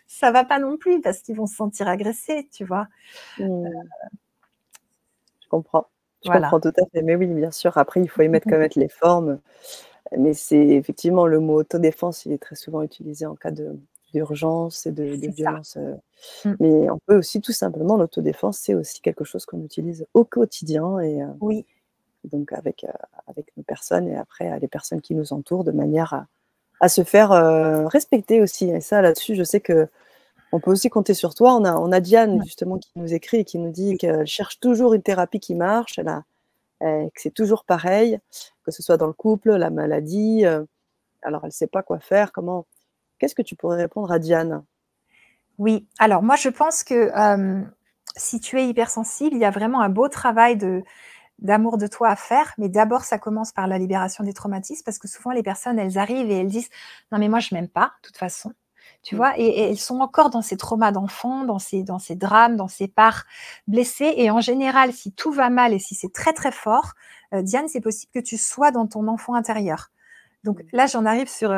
ça va pas non plus parce qu'ils vont se sentir agressés, tu vois? Mmh. Je comprends. Je Voilà. comprends tout à fait. Mais oui, bien sûr, après il faut y mettre quand même les formes. Mais c'est effectivement le mot autodéfense, il est très souvent utilisé en cas de d'urgence et de C'est ça. violence, Mmh. mais on peut aussi tout simplement l'autodéfense, c'est aussi quelque chose qu'on utilise au quotidien et Oui, donc avec nos personnes et après, les personnes qui nous entourent de manière à se faire, respecter aussi et ça là-dessus, je sais qu'on peut aussi compter sur toi. On a Diane ouais, justement qui nous écrit et qui nous dit oui. qu'elle cherche toujours une thérapie qui marche. Que c'est toujours pareil, que ce soit dans le couple, la maladie, alors elle ne sait pas quoi faire, qu'est-ce que tu pourrais répondre à Diane? Oui, alors moi je pense que, si tu es hypersensible, il y a vraiment un beau travail d'amour de toi à faire, mais d'abord ça commence par la libération des traumatismes parce que souvent les personnes, elles arrivent et elles disent: «Non mais moi je m'aime pas, de toute façon», tu Mmh. vois? Et elles sont encore dans ces traumas d'enfant, dans ces drames, dans ces parts blessées et en général, si tout va mal et si c'est très, très fort, Diane, c'est possible que tu sois dans ton enfant intérieur. Donc Mmh. là, j'en arrive sur,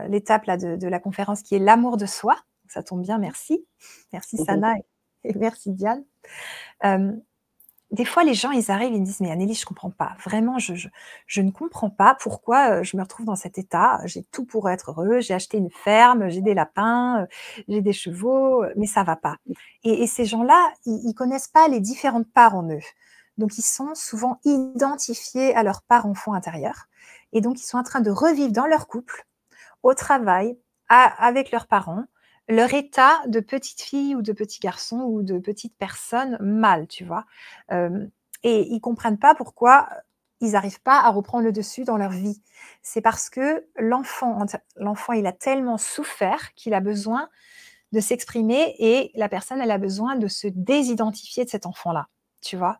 l'étape là de la conférence qui est l'amour de soi. Ça tombe bien, merci. Merci Sana et merci Diane. Hem Des fois, les gens, ils arrivent, ils me disent: «Mais Anélie, je comprends pas. Vraiment, je ne comprends pas pourquoi, je me retrouve dans cet état. J'ai tout pour être heureux. J'ai acheté une ferme, j'ai des lapins, j'ai des chevaux, mais ça va pas». Et ces gens-là, ils connaissent pas les différentes parts en eux. Donc ils sont souvent identifiés à leur part enfant intérieur et donc ils sont en train de revivre dans leur couple, au travail, avec leurs parents, leur état de petite fille ou de petit garçon ou de petite personne mal, tu vois? Hem Et ils comprennent pas pourquoi ils n'arrivent pas à reprendre le dessus dans leur vie. C'est parce que l'enfant, il a tellement souffert qu'il a besoin de s'exprimer et la personne, elle a besoin de se désidentifier de cet enfant-là, tu vois?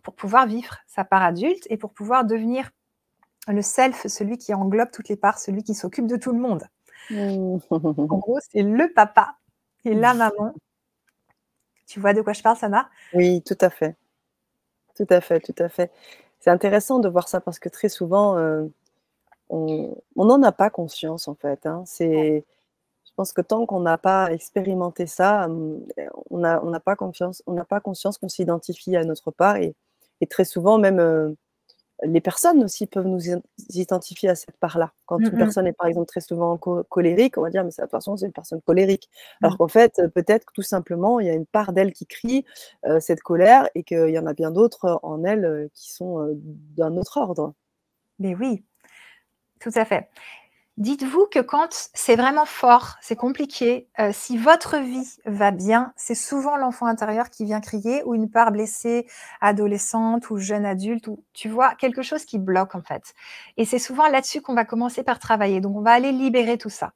Pour pouvoir vivre sa part adulte et pour pouvoir devenir le self, celui qui englobe toutes les parts, celui qui s'occupe de tout le monde. Mmh. En gros, c'est le papa et la maman. Tu vois de quoi je parle, Sana? Oui, tout à fait, tout à fait, tout à fait. C'est intéressant de voir ça parce que très souvent, on n'en a pas conscience en fait, hein. pense que tant qu'on n'a pas expérimenté ça, on n'a pas conscience qu'on s'identifie à notre part et très souvent même, les personnes aussi peuvent nous identifier à cette part-là. Quand une Mmh. personne est, par exemple, très souvent colérique, on va dire: «Mais c'est attention, c'est une personne colérique». Alors Mmh. qu'en fait, peut-être que tout simplement, il y a une part d'elle qui crie, cette colère et qu'il y en a bien d'autres, en elle, qui sont, d'un autre ordre. Mais oui, tout à fait. Dites-vous que quand c'est vraiment fort, c'est compliqué, si votre vie va bien, c'est souvent l'enfant intérieur qui vient crier ou une part blessée, adolescente ou jeune adulte ou tu vois? Quelque chose qui bloque en fait et c'est souvent là-dessus qu'on va commencer par travailler. Donc on va aller libérer tout ça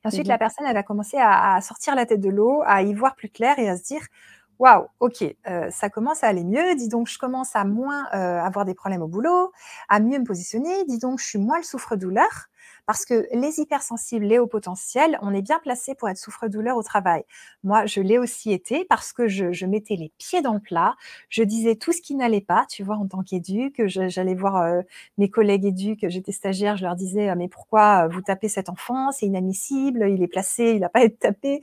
et ensuite la Mmh. personne, elle va commencer à sortir la tête de l'eau, à y voir plus clair et à se dire: «Waouh, OK, ça commence à aller mieux. Dis donc je commence à moins, avoir des problèmes au boulot, à mieux me positionner. Dis donc je suis moins le souffre-douleur». Parce que les hypersensibles, les hauts potentiels, on est bien placés pour être souffre-douleur au travail. Moi, je l'ai aussi été parce que je mettais les pieds dans le plat, je disais tout ce qui n'allait pas, tu vois, en tant qu'éduc, j'allais voir, mes collègues éduc, j'étais stagiaire, je leur disais: «Mais pourquoi, vous tapez cet enfant? C'est inadmissible, il est placé, il n'a pas à être tapé».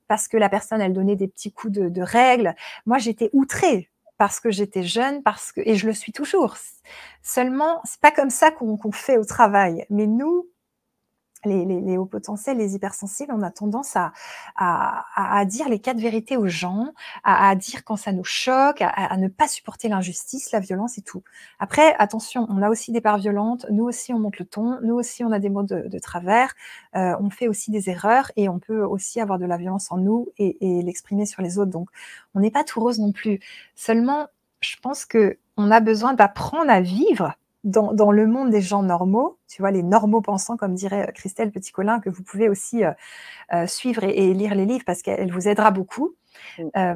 Parce que la personne, elle donnait des petits coups de règle. Moi, j'étais outrée parce que j'étais jeune, parce que et je le suis toujours. Seulement, c'est pas comme ça qu'on fait au travail. Mais nous, les hauts potentiels, les hypersensibles, on a tendance à dire les 4 vérités aux gens, à dire quand ça nous choque, à ne pas supporter l'injustice, la violence et tout. Après, attention, on a aussi des parts violentes, nous aussi on monte le ton, nous aussi on a des mots de travers, on fait aussi des erreurs et on peut aussi avoir de la violence en nous et l'exprimer sur les autres. Donc, on n'est pas tout rose non plus. Seulement, je pense qu'on a besoin d'apprendre à vivre dans le monde des gens normaux, tu vois, les normaux pensants, comme dirait Christelle Petit-Colin, que vous pouvez aussi suivre et lire les livres parce qu'elle vous aidera beaucoup. Mmh. Euh,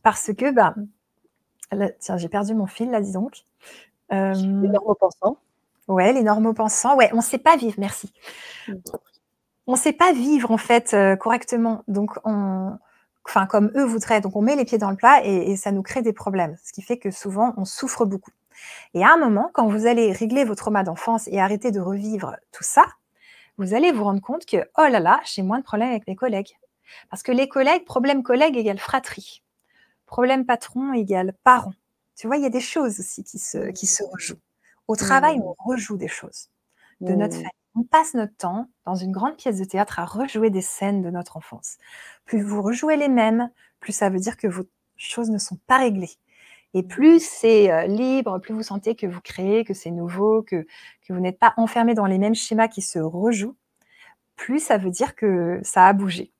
parce que, bah, là, tiens, j'ai perdu mon fil, là, dis donc. Les normaux-pensants. Ouais, les normaux pensants, ouais, on ne sait pas vivre, merci. Mmh. On ne sait pas vivre, en fait, correctement. Donc, enfin, comme eux voudraient. Donc, on met les pieds dans le plat et ça nous crée des problèmes. Ce qui fait que souvent, on souffre beaucoup. Et à un moment, quand vous allez régler vos traumas d'enfance et arrêter de revivre tout ça, vous allez vous rendre compte que, oh là là, j'ai moins de problèmes avec mes collègues. Parce que les collègues, problème collègue égale fratrie. Problème patron égale parent. Tu vois, il y a des choses aussi qui se rejouent. Au travail, Mmh. on rejoue des choses de notre Mmh. famille. On passe notre temps dans une grande pièce de théâtre à rejouer des scènes de notre enfance. Plus vous rejouez les mêmes, plus ça veut dire que vos choses ne sont pas réglées. Et plus c'est, libre, plus vous sentez que vous créez, que c'est nouveau, que vous n'êtes pas enfermé dans les mêmes schémas qui se rejouent, plus ça veut dire que ça a bougé.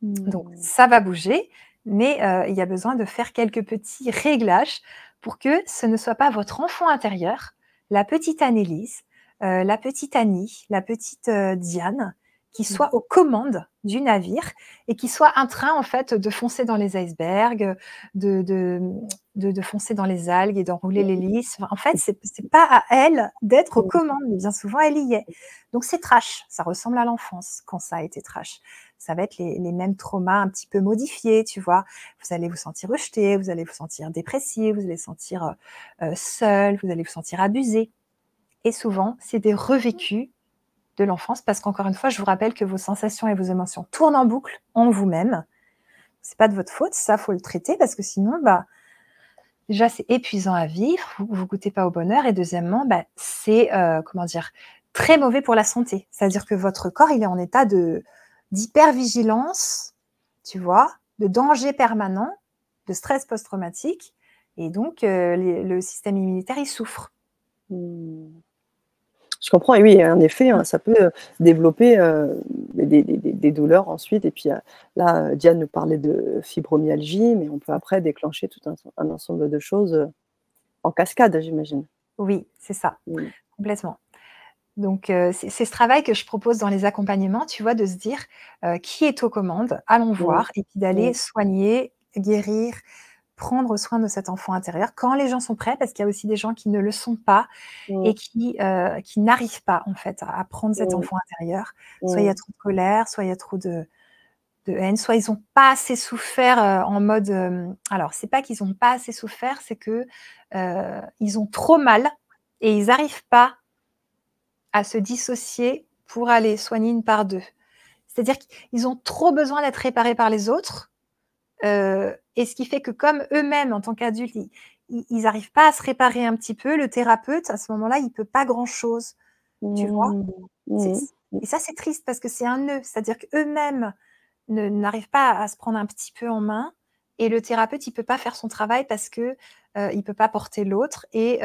Donc Mmh. ça va bouger, mais il y a besoin de faire quelques petits réglages pour que ce ne soit pas votre enfant intérieur, la petite Annelise, la petite Annie, la petite, Diane, qui Mmh. soit aux commandes du navire et qui soit en train, en fait, de foncer dans les icebergs, de de, de foncer dans les algues et d'enrouler l'hélice. Enfin, en fait, c'est pas à elle d'être aux Mmh. commandes, mais bien souvent elle y est. Donc c'est trash, ça ressemble à l'enfance quand ça a été trash. Ça va être les mêmes traumas un petit peu modifiés, tu vois? Vous allez vous sentir rejeté, vous allez vous sentir dépressif, vous allez vous sentir, seul, vous allez vous sentir abusé et souvent, c'est des revécus de l'enfance parce qu'encore une fois, je vous rappelle que vos sensations et vos émotions tournent en boucle en vous-même. C'est pas de votre faute, ça, faut le traiter parce que sinon, bah, déjà, c'est épuisant à vivre, vous goûtez pas au bonheur et deuxièmement, bah, c'est, comment dire? Très mauvais pour la santé. C'est-à-dire que votre corps, il est en état de d'hypervigilance, tu vois? De danger permanent, de stress post-traumatique et donc le système immunitaire, il souffre. Mmh. Je comprends et oui, en effet, Mmh. hein, ça peut, développer, des douleurs ensuite et puis, là, Diane nous parlait de fibromyalgie, mais on peut après déclencher tout un ensemble de choses, en cascade, j'imagine. Oui, c'est ça, Mmh. complètement. Donc c'est ce travail que je propose dans les accompagnements, tu vois? De se dire, «Qui est aux commandes? Allons Mmh. voir» et puis d'aller Mmh. soigner, guérir, prendre soin de cet enfant intérieur quand les gens sont prêts, parce qu'il y a aussi des gens qui ne le sont pas Mmh. et qui n'arrivent pas, en fait, à prendre cet Mmh. enfant intérieur. Soit il y a Mmh. trop de colère, soit il y a trop de haine, soit ils ont pas assez souffert, en mode, alors c'est pas qu'ils ont pas assez souffert, c'est que, ils ont trop mal et ils arrivent pas à se dissocier pour aller soigner une part d'eux. C'est-à-dire qu'ils ont trop besoin d'être réparés par les autres, et ce qui fait que comme eux-mêmes, en tant qu'adultes, ils arrivent pas à se réparer un petit peu, le thérapeute, à ce moment-là, il peut pas grand-chose, tu vois? Mmh. C'est Mmh. et ça, c'est triste parce que c'est un nœud, c'est-à-dire qu'eux-mêmes n'arrivent pas à se prendre un petit peu en main et le thérapeute, il peut pas faire son travail parce que, il peut pas porter l'autre et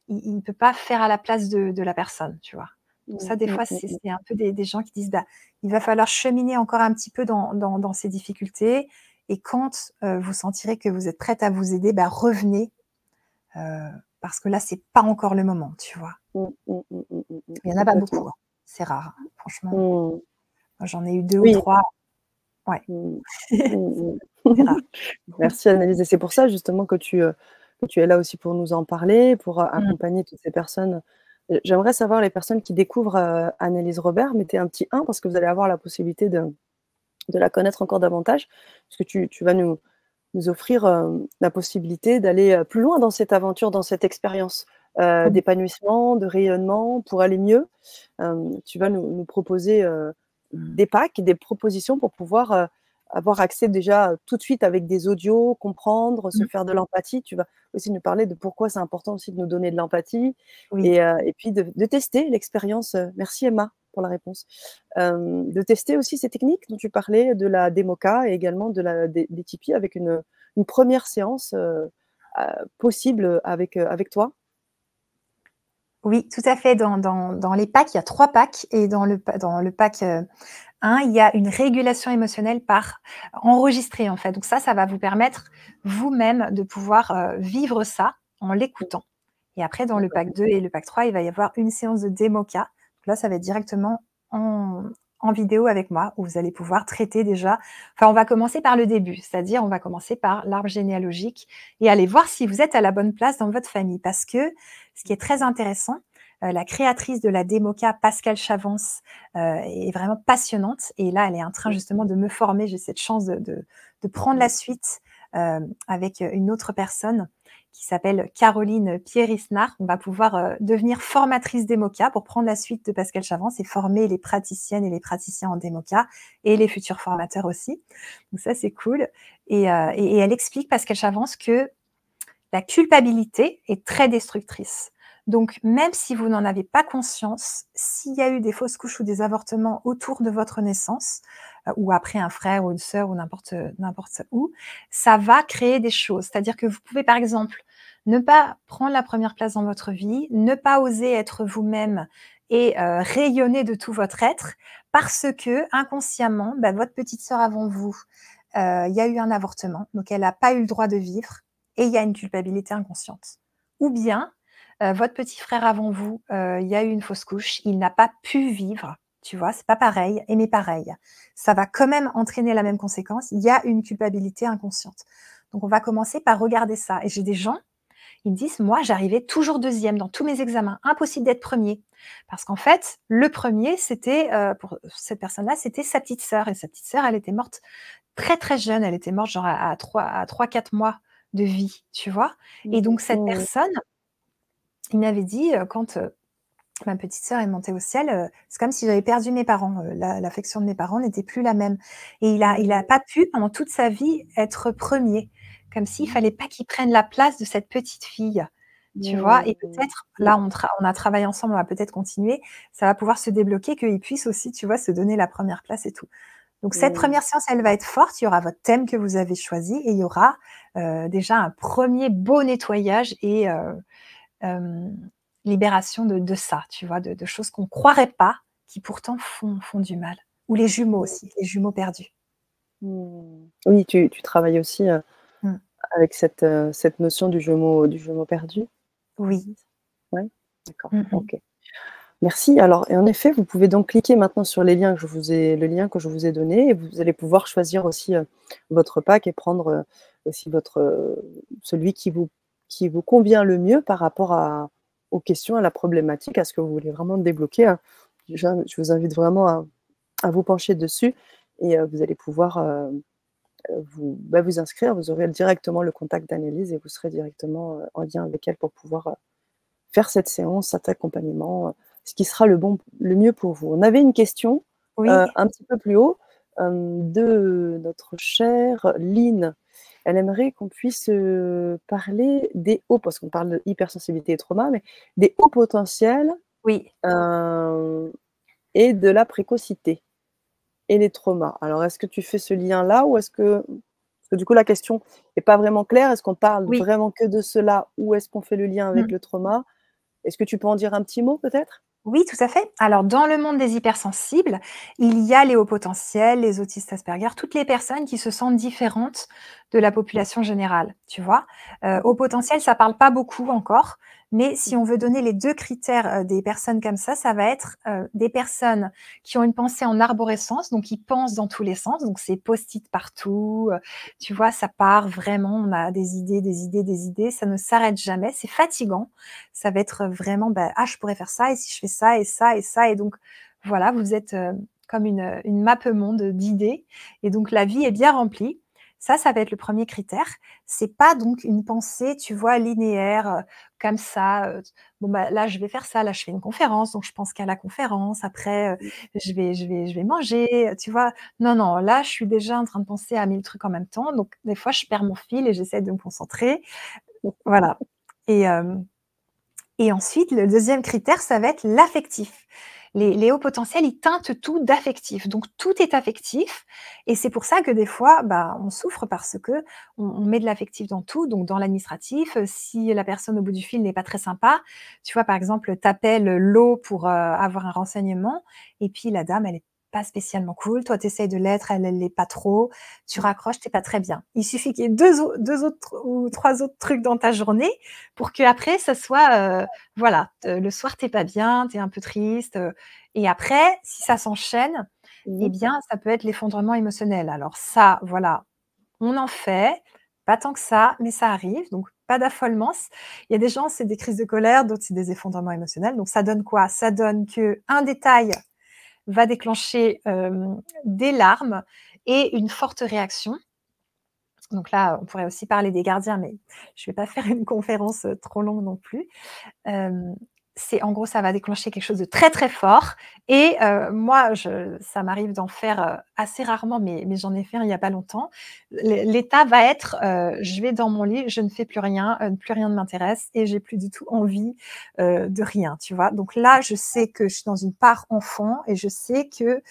il peut pas faire à la place de la personne, tu vois? Donc Mmh. ça, des Mmh. fois, Mmh. c'est un peu des gens qui disent: «Bah, il va falloir cheminer encore un petit peu dans ces difficultés et quand, vous sentirez que vous êtes prête à vous aider, bah, revenez, heu, parce que là, c'est pas encore le moment», tu vois? Mmh. Mmh. Mmh. Mmh. Mmh. Il y en a pas beaucoup, Complètement. hein, c'est rare, hein, franchement. Mmh. Moi, j'en ai eu 2 ou Oui. 3. Ouais, Mmh. c'est Mmh. c'est Mmh. rare. Merci Annelise et c'est pour ça justement que tu es là aussi pour nous en parler, pour, Mmh. accompagner toutes ces personnes. J'aimerais savoir les personnes qui découvrent, Annelise Robert, mettez un petit 1 parce que vous allez avoir la possibilité de la connaître encore davantage. Parce que tu vas nous offrir, la possibilité d'aller, plus loin dans cette aventure, dans cette expérience, Mmh. d'épanouissement, de rayonnement pour aller mieux. Tu vas nous proposer, des packs, des propositions pour pouvoir, avoir accès déjà, tout de suite avec des audios, comprendre, se Mmh. faire de l'empathie. Tu vas aussi nous parler de pourquoi c'est important aussi de nous donner de l'empathie Oui. et puis de tester l'expérience, merci Emma pour la réponse. De tester aussi ces techniques dont tu parlais, de la démoca et également des Tipeee avec une première séance, possible, avec toi? Oui, tout à fait. Dans les packs, il y a 3 packs et dans le pack, 1, il y a une régulation émotionnelle par enregistrée, en fait. Donc ça va vous permettre vous-même de pouvoir, vivre ça en l'écoutant et après dans le D'accord. pack 2 et le pack 3, il va y avoir une séance de démoca. Là, ça va être directement en vidéo avec moi où vous allez pouvoir traiter déjà enfin, on va commencer par le début, c'est-à-dire on va commencer par l'arbre généalogique et aller voir si vous êtes à la bonne place dans votre famille. Parce que ce qui est très intéressant, la créatrice de la démoca, Pascale Chavance, est vraiment passionnante et là, elle est en train justement de me former. J'ai cette chance de prendre la suite, avec, une autre personne qui s'appelle Caroline Pierisnard. On va pouvoir, devenir formatrice démoca pour prendre la suite de Pascale Chavance et former les praticiennes et les praticiens en démoca et les futurs formateurs aussi. Donc ça, c'est cool et elle explique, Pascale Chavance, que la culpabilité est très destructrice. Donc, même si vous n'en avez pas conscience, s'il y a eu des fausses couches ou des avortements autour de votre naissance, ou après un frère ou une sœur ou n'importe où, ça va créer des choses. C'est-à-dire que vous pouvez, par exemple, ne pas prendre la première place dans votre vie, ne pas oser être vous-même et rayonner de tout votre être parce que inconsciemment, bah, votre petite sœur avant vous, il y a eu un avortement, donc elle n'a pas eu le droit de vivre et il y a une culpabilité inconsciente. Ou bien, votre petit frère avant vous, il y a eu une fausse couche, il n'a pas pu vivre, tu vois? C'est pas pareil, mais pareil. Ça va quand même entraîner la même conséquence, il y a une culpabilité inconsciente. Donc on va commencer par regarder ça et j'ai des gens, ils me disent: «Moi, j'arrivais toujours deuxième dans tous mes examens, impossible d'être premier. Parce qu'en fait, le premier, c'était, pour cette personne-là, c'était sa petite sœur et sa petite sœur, elle était morte très, très jeune, elle était morte genre à 3-4 mois de vie, tu vois? Et Mmh. donc cette Mmh. personne, il m'avait dit, quand, ma petite sœur est montée au ciel, c'est comme si j'avais perdu mes parents, l'affection de mes parents n'était plus la même et il a pas pu pendant toute sa vie être premier, comme s'il fallait pas qu'il prenne la place de cette petite fille, tu vois? Et Mmh. peut-être là on a travaillé ensemble, on va peut-être continuer, ça va pouvoir se débloquer qu'il puisse aussi, tu vois, se donner la première place et tout. Donc cette Mmh. première séance, elle va être forte, il y aura votre thème que vous avez choisi et il y aura, déjà un premier beau nettoyage et hem, libération de ça, tu vois? De choses qu'on croirait pas, qui pourtant font du mal. Ou les jumeaux aussi, les jumeaux perdus. Mmh. Oui, tu travailles aussi, Mmh. avec cette notion du jumeau perdu? Oui. Ouais? D'accord, Mmh mh. OK. Merci. Alors et en effet, vous pouvez donc cliquer maintenant sur les liens que je vous ai le lien que je vous ai donné et vous allez pouvoir choisir aussi, votre pack et prendre, aussi celui qui vous convient le mieux par rapport aux questions, à la problématique, à ce que vous voulez vraiment débloquer, hein. Déjà, je vous invite vraiment à vous pencher dessus et vous allez pouvoir, vous inscrire. Vous aurez directement le contact d'Annelise et vous serez directement, en lien avec elle pour pouvoir, faire cette séance, cet accompagnement, ce qui sera le mieux pour vous. On avait une question Oui, un petit peu plus haut, de notre chère Lynn. Elle aimerait qu'on puisse, parler des hauts parce qu'on parle de hypersensibilité et trauma, mais des hauts potentiels, oui. hem et de la précocité et les traumas. Alors est-ce que tu fais ce lien-là ou est-ce que parce que du coup la question est pas vraiment claire. Est-ce qu'on parle Oui. vraiment que de cela ou est-ce qu'on fait le lien avec Mmh. le trauma? Est-ce que tu peux en dire un petit mot peut-être? Oui, tout à fait. Alors, dans le monde des hypersensibles, il y a les hauts potentiels, les autistes Asperger, toutes les personnes qui se sentent différentes de la population générale, tu vois? Haut Mmh potentiel, ça parle pas beaucoup encore, mais si on mh. veut donner les 2 critères, des personnes comme ça va être, des personnes qui ont une pensée en arborescence, donc qui pensent dans tous les sens, donc c'est post-it partout, tu vois? Ça part vraiment, on a des idées, des idées, des idées, ça ne s'arrête jamais, c'est fatigant. Ça va être vraiment, bah: «Ah, je pourrais faire ça et si je fais ça et ça et ça» et donc voilà, vous êtes, comme une mappemonde d'idées et donc la vie est bien remplie. Ça va être le premier critère. C'est pas donc une pensée, tu vois, linéaire, comme ça, bon, bah, là, je vais faire ça, là, je fais une conférence, donc je pense qu'à la conférence. Après, je vais manger, tu vois? Non, non, là, je suis déjà en train de penser à 1000 trucs en même temps, donc des fois, je perds mon fil et j'essaie de me concentrer. Voilà et et ensuite, le deuxième critère, ça va être l'affectif. Les hauts potentiels, ils teintent tout d'affectif, donc tout est affectif et c'est pour ça que des fois, bah, on souffre parce qu'on met de l'affectif dans tout, donc dans l'administratif, si la personne au bout du fil n'est pas très sympa, tu vois, par exemple, tu appelles l'eau pour, avoir un renseignement et puis la dame, elle est pas spécialement cool, toi tu essayes de l'être, elle l'est pas trop, tu raccroches, tu es pas très bien. Il suffit qu'il y ait 2 autres ou 3 autres trucs dans ta journée pour qu'après ça soit, voilà, le soir, tu es pas bien, tu es un peu triste, et après, si ça s'enchaîne, Mmh eh mh. bien, ça peut être l'effondrement émotionnel. Alors ça, voilà, on en fait, pas tant que ça, mais ça arrive, donc pas d'affolement. Il y a des gens, c'est des crises de colère, d'autres, c'est des effondrements émotionnels. Donc ça donne quoi? Ça donne qu'un détail va déclencher, des larmes et une forte réaction. Donc là, on pourrait aussi parler des gardiens, mais je vais pas faire une conférence, trop longue non plus. Hem, c'est en gros, ça va déclencher quelque chose de très, très fort et moi, ça m'arrive d'en faire, assez rarement, mais j'en ai fait un il y a pas longtemps. L'état va être, je vais dans mon lit, je ne fais plus rien ne m'intéresse et j'ai plus du tout envie, de rien, tu vois? Donc là, je sais que je suis dans une part enfant et je sais que,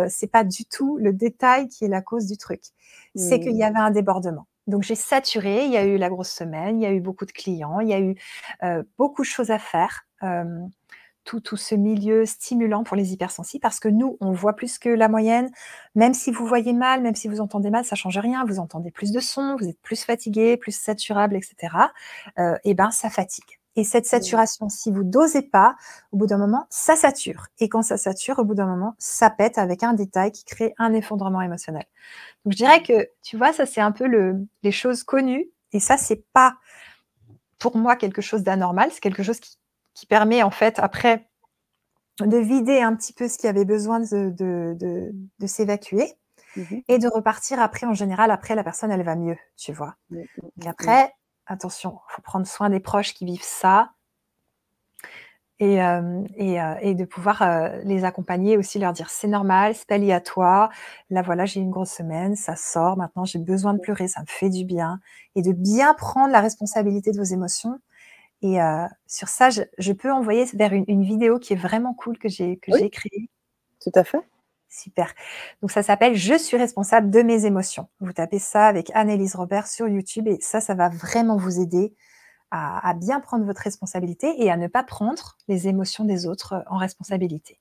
c'est pas du tout le détail qui est la cause du truc. C'est qu'il y Mmh. avait un débordement. Donc j'ai saturé, il y a eu la grosse semaine, il y a eu beaucoup de clients, il y a eu beaucoup de choses à faire, tout ce milieu stimulant pour les hypersensibles parce que nous, on voit plus que la moyenne. Même si vous voyez mal, même si vous entendez mal, ça change rien. Vous entendez plus de sons, vous êtes plus fatigué, plus saturable et cetera. Et ben, ça fatigue et cette Mmh. saturation, si vous dosez pas, au bout d'un moment, ça sature et quand ça sature, au bout d'un moment, ça pète avec un détail qui crée un effondrement émotionnel. Donc je dirais Mmh. que, tu vois, ça, c'est un peu les choses connues et ça, c'est pas pour moi quelque chose d'anormal, c'est quelque chose qui permet en fait après de vider un petit peu ce qui avait besoin de s'évacuer Mmh mh. et de repartir après en général, après la personne elle va mieux, tu vois? Mmh mh, Donc mmh mh. après, attention, il faut prendre soin des proches qui vivent ça et de pouvoir, les accompagner aussi, leur dire: «C'est normal, c'est pas lié à toi. Là voilà, j'ai eu une grosse semaine, ça sort, maintenant j'ai besoin de pleurer, ça me fait du bien» et de bien prendre la responsabilité de vos émotions. Et sur ça, je peux envoyer vers une vidéo qui est vraiment cool que Oui, j'ai créée. tout à fait. Super. Donc ça s'appelle «Je suis responsable de mes émotions». Vous tapez ça avec Annelise Robert sur YouTube et ça va vraiment vous aider à bien prendre votre responsabilité et à ne pas prendre les émotions des autres, en responsabilité.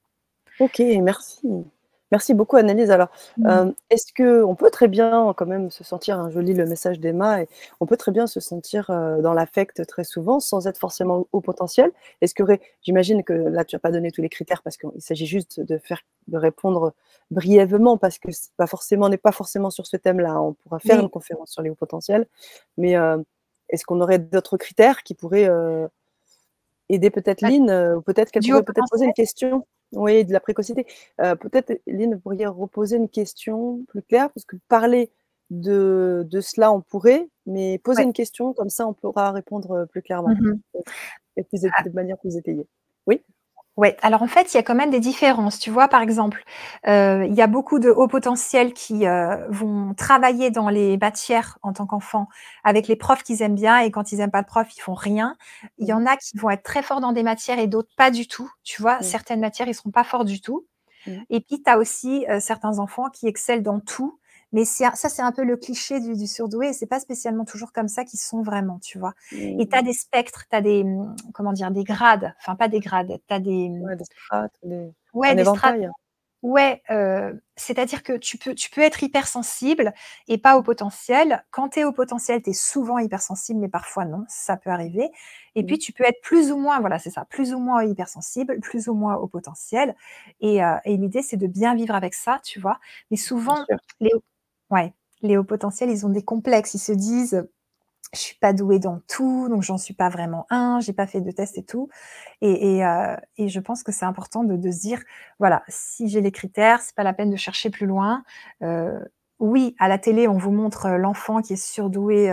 OK, merci. Merci beaucoup Annelise. Alors, Mmh. est-ce qu'on peut très bien quand même se sentir hein, je lis le message d'Emma et on peut très bien se sentir, dans l'affect très souvent sans être forcément au potentiel? Est-ce qu'il y aurait j'imagine que là tu as pas donné tous les critères parce qu'il s'agit juste de répondre brièvement parce que c'est pas forcément on n'est pas forcément sur ce thème-là. On pourra faire une Oui, conférence sur les hauts potentiels, mais, est-ce qu'on aurait d'autres critères qui pourraient, aider peut-être bah, Lynn, ou peut-être qu'elle du haut pourrait peut-être poser potentiel? une question? Oui, de la précocité. Peut-être Lynn, vous pourriez reposer une question plus claire? Parce que parler de cela, on pourrait, mais poser Ouais. une question, comme ça, on pourra répondre, plus clairement Mmh. et plus é de manière plus étayée. Oui? Ouais, alors en fait, il y a quand même des différences. Tu vois, par exemple, il y a beaucoup de hauts potentiels qui, vont travailler dans les matières en tant qu'enfants avec les profs qu'ils aiment bien et quand ils aiment pas le prof, ils font rien. Il y Mmh. en a qui vont être très forts dans des matières et d'autres pas du tout. Tu vois? Mmh. Certaines matières, ils seront pas forts du tout. Mmh. Et puis tu as aussi, certains enfants qui excellent dans tout, mais c'est un peu le cliché du surdoué et c'est pas spécialement toujours comme ça qu'ils sont vraiment, tu vois? Et tu as Mmh. des spectres, tu as des, comment dire? Des grades, enfin pas des grades, tu as des, Ouais, des strates, des ouais, un des strates. éventail. Ouais, c'est-à-dire que tu peux être hypersensible et pas au potentiel. Quand tu es au potentiel, tu es souvent hypersensible, mais parfois non, ça peut arriver. Et Mmh. puis tu peux être plus ou moins, voilà, c'est ça, plus ou moins hypersensible, plus ou moins au potentiel. Et l'idée, c'est de bien vivre avec ça, tu vois? Mais Bien souvent, sûr. les hauts ouais, les hauts potentiels, ils ont des complexes. Ils se disent: «Je suis pas doué dans tout, donc j'en suis pas vraiment un, j'ai pas fait de test et tout». Et je pense que c'est important de se dire: «Voilà, si j'ai les critères, c'est pas la peine de chercher plus loin». Heu, oui, à la télé, on vous montre, l'enfant qui est surdoué,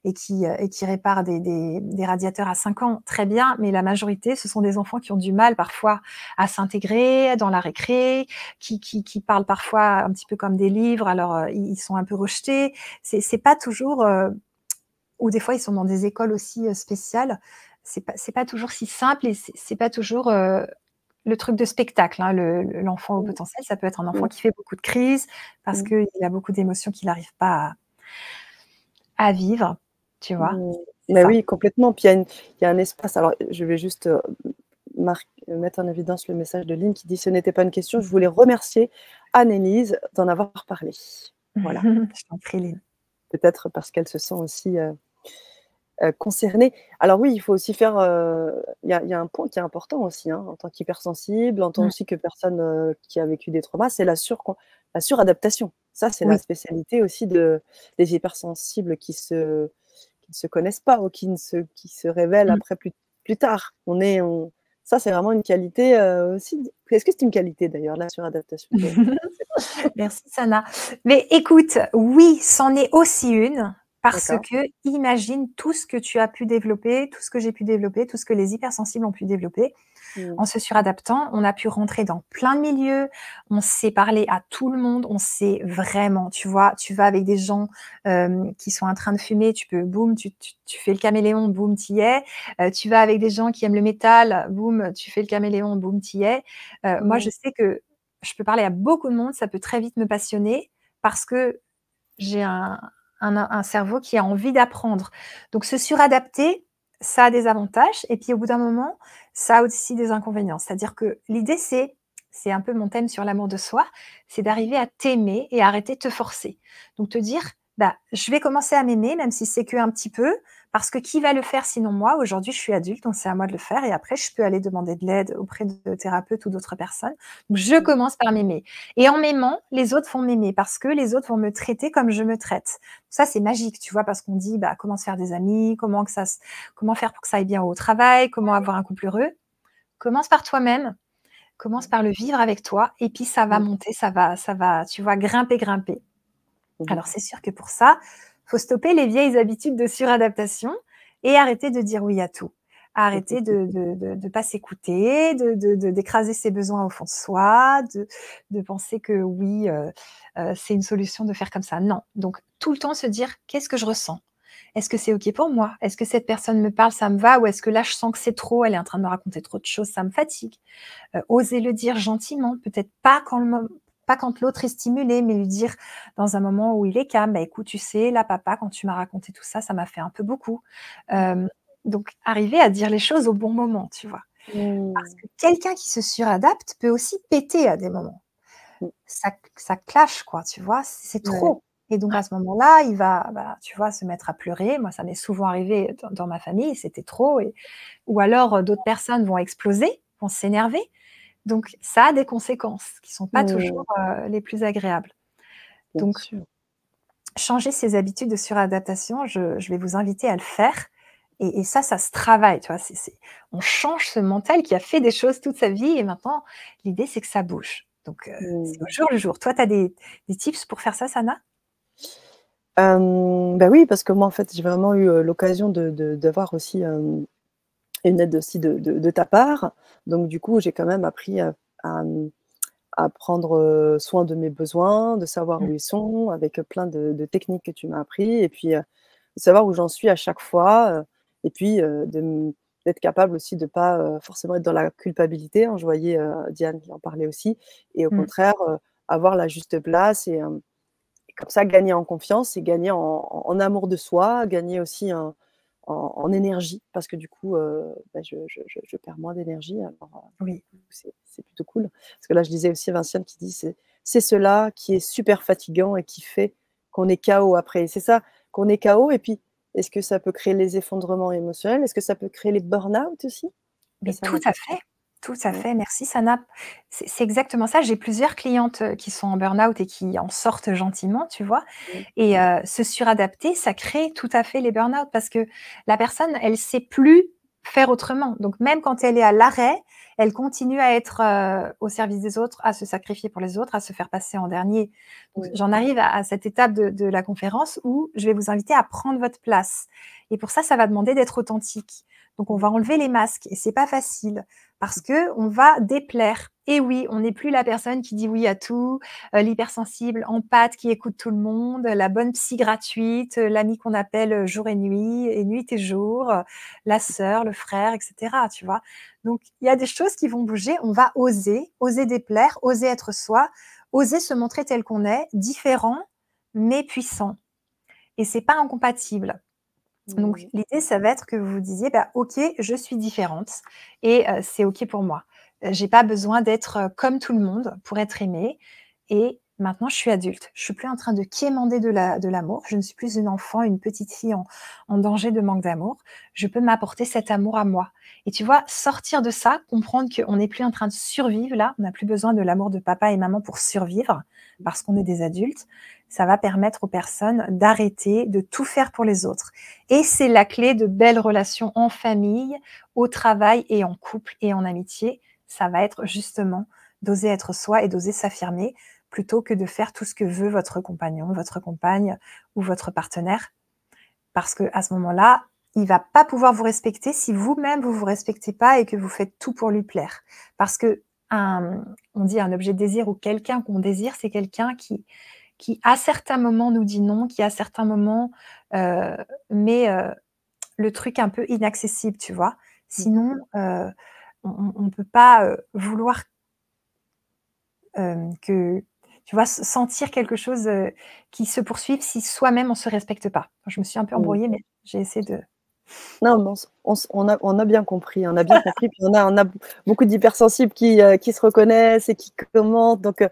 et qui répare des radiateurs à 5 ans, très bien, mais la majorité, ce sont des enfants qui ont du mal parfois à s'intégrer dans la récré, qui parlent parfois un petit peu comme des livres, alors, ils sont un peu rejetés. C'est pas toujours, ou des fois ils sont dans des écoles aussi, spéciales. C'est pas toujours si simple et c'est pas toujours, le truc de spectacle, hein, l'enfant au Mmh. potentiel. Ça peut être un enfant Mmh. qui fait beaucoup de crises parce Mmh. qu'il a beaucoup d'émotions qu'il n'arrive pas à vivre, tu vois? Mmh. C'est Mais ça. oui, complètement. Puis il y a un espace alors je vais juste, mettre en évidence le message de Lynn qui dit: «Ce n'était pas une question, je voulais remercier Annelise d'en avoir parlé». Voilà, Je t'en prie, Lynn. peut-être parce qu'elle se sent aussi, concernée. Alors oui, il faut aussi faire, il y a un point qui est important aussi, hein, en tant qu'hypersensible, en tant Mmh. aussi que personne, qui a vécu des traumas, c'est la suradaptation. Ça, c'est la Oui. spécialité aussi des hypersensibles qui ne se connaissent pas ou qui se révèlent Mmh. après plus tard. On Ça, c'est vraiment une qualité, aussi est-ce que c'est une qualité d'ailleurs, la suradaptation? Je sais pas. Merci Sana. Mais écoute, oui, c'en est aussi une, parce D'accord. que imagine tout ce que tu as pu développer, tout ce que j'ai pu développer, tout ce que les hypersensibles ont pu développer. Mmh. En se suradaptant, on a pu rentrer dans plein de milieux, on sait parler à tout le monde, on sait vraiment, tu vois? Tu vas avec des gens, qui sont en train de fumer, tu peux boum, tu fais le caméléon, boum, tu y es. Tu vas avec des gens qui aiment le métal, boum, tu fais le caméléon, boum, tu y es. Moi, Mmh. je sais que je peux parler à beaucoup de monde, ça peut très vite me passionner parce que j'ai un cerveau qui a envie d'apprendre. Donc se suradapter, ça a des avantages et puis au bout d'un moment, ça a aussi des inconvénients. C'est-à-dire que l'idée, c'est un peu mon thème sur l'amour de soi, c'est d'arriver à t'aimer et arrêter de te forcer. Donc te dire: «Bah, je vais commencer à m'aimer même si c'est qu'un petit peu, parce que qui va le faire sinon moi? Aujourd'hui, je suis adulte, donc c'est à moi de le faire et après je peux aller demander de l'aide auprès de thérapeutes ou d'autres personnes. Donc je Mmh. commence par m'aimer et en m'aimant, les autres vont m'aimer parce que les autres vont me traiter comme je me traite. Ça, c'est magique, tu vois? Parce qu'on dit: «Bah, comment se faire des amis? Comment faire pour que ça aille bien au travail? Comment avoir un couple heureux?» Commence par toi-même, commence par le vivre avec toi et puis ça va Mmh. monter, ça va, tu vois, grimper, grimper. Mmh mh. Alors c'est sûr que pour ça, faut stopper les vieilles habitudes de suradaptation et arrêter de dire oui à tout. Arrêter de pas s'écouter, d'écraser ses besoins au fond de soi, de penser que oui, c'est une solution de faire comme ça. Non. Donc tout le temps se dire: «Qu'est-ce que je ressens? Est-ce que c'est OK pour moi? Est-ce que cette personne me parle, ça me va? Ou est-ce que là, je sens que c'est trop, elle est en train de me raconter trop de choses, ça me fatigue?» Oser le dire gentiment, peut-être pas quand l'autre est stimulé, mais lui dire dans un moment où il est calme: «Bah, écoute, tu sais, là, papa, quand tu m'as raconté tout ça, ça m'a fait un peu beaucoup». Hem, donc arriver à dire les choses au bon moment, tu vois? Parce Mmh. que quelqu'un qui se suradapte peut aussi péter à des moments. Mmh. Ça clash quoi, tu vois? C'est Ouais. trop et donc à ce moment-là, il va, bah, tu vois, se mettre à pleurer. Moi, ça m'est souvent arrivé dans ma famille, c'était trop et ou alors, d'autres personnes vont exploser, vont s'énerver. Donc ça a des conséquences qui sont pas toujours, Mmh. les plus agréables. Bien Donc sûr. changer ses habitudes de suradaptation, je vais vous inviter à le faire et ça se travaille, tu vois? On change ce mental qui a fait des choses toute sa vie et maintenant l'idée, c'est que ça bouge. Donc c'est au Mmh. jour le jour. Toi, tu as des tips pour faire ça, Sana? Bah, oui, parce que moi, en fait, j'ai vraiment eu, l'occasion d'avoir aussi, et une aide aussi de ta part. Donc du coup, j'ai quand même appris à prendre, soin de mes besoins, de savoir Mmh. où ils sont, avec, plein de techniques que tu m'as appris et puis, de savoir où j'en suis à chaque fois, et puis, d'être capable aussi de pas, forcément être dans la culpabilité, hein. Je voyais, Diane qui en parlait aussi et au Mmh. contraire, avoir la juste place et comme ça gagner en confiance et gagner en amour de soi, gagner aussi en énergie parce que du coup, bah, je perds moins d'énergie alors, Oui. c'est plutôt cool. Parce que là, je disais aussi Vinciane qui dit: «C'est cela qui est super fatigant et qui fait qu'on est KO après». C'est ça, qu'on est KO et puis est-ce que ça peut créer les effondrements émotionnels? Est-ce que ça peut créer les burn-out aussi? C'est Mais ça ma question. tout à Ouais. fait, merci Sana. C'est exactement ça. J'ai plusieurs clientes, qui sont en burn-out et qui en sortent gentiment, tu vois? Mmh. Et se suradapter, ça crée tout à fait les burn-out parce que la personne, elle sait plus faire autrement. Donc même quand elle est à l'arrêt, elle continue à être, au service des autres, à se sacrifier pour les autres, à se faire passer en dernier. Donc Mmh. j'en arrive à cette étape de la conférence où je vais vous inviter à prendre votre place et pour ça, ça va demander d'être authentique. Donc on Mmh. va enlever les masques et c'est pas facile parce que on va déplaire. Et oui, on n'est plus la personne qui dit oui à tout, l'hypersensible empathe qui écoute tout le monde, la bonne psy gratuite, l'ami qu'on appelle, jour et nuit et jour, la sœur, le frère et cetera, tu vois? Donc il y a des choses qui vont bouger, on va oser, oser déplaire, oser être soi, oser se montrer tel qu'on est, différent mais puissant et c'est pas incompatible. Donc Mmh. l'idée, ça va être que vous vous disiez: «Bah, OK, je suis différente et c'est OK pour moi. J'ai pas besoin d'être, comme tout le monde pour être aimée et maintenant je suis adulte. Je suis plus en train de quémander de l'amour. Je ne suis plus une enfant, une petite fille en danger de manque d'amour. Je peux m'apporter cet amour à moi» et tu vois, sortir de ça, comprendre qu'on n'est plus en train de survivre là, on n'a plus besoin de l'amour de papa et maman pour survivre parce qu'on est des adultes, ça va permettre aux personnes d'arrêter de tout faire pour les autres. Et c'est la clé de belles relations en famille, au travail et en couple et en amitié. Ça va être justement d'oser être soi et d'oser s'affirmer plutôt que de faire tout ce que veut votre compagnon, votre compagne ou votre partenaire. Parce que à ce moment-là, il va pas pouvoir vous respecter si vous-même vous vous respectez pas et que vous faites tout pour lui plaire. Parce que on dit un objet de désir ou quelqu'un qu'on désire, c'est quelqu'un qui à certains moments nous dit non, qui à certains moments euh, met le truc un peu inaccessible, tu vois. Mmh. Sinon, on ne peut pas vouloir que, tu vois, sentir quelque chose qui se poursuive si soi-même on se respecte pas. Je me suis un peu Mmh. embrouillée, mais j'ai essayé de. Non, mais on a bien compris, on a bien compris, puis on a beaucoup d'hypersensibles qui se reconnaissent et qui commentent, donc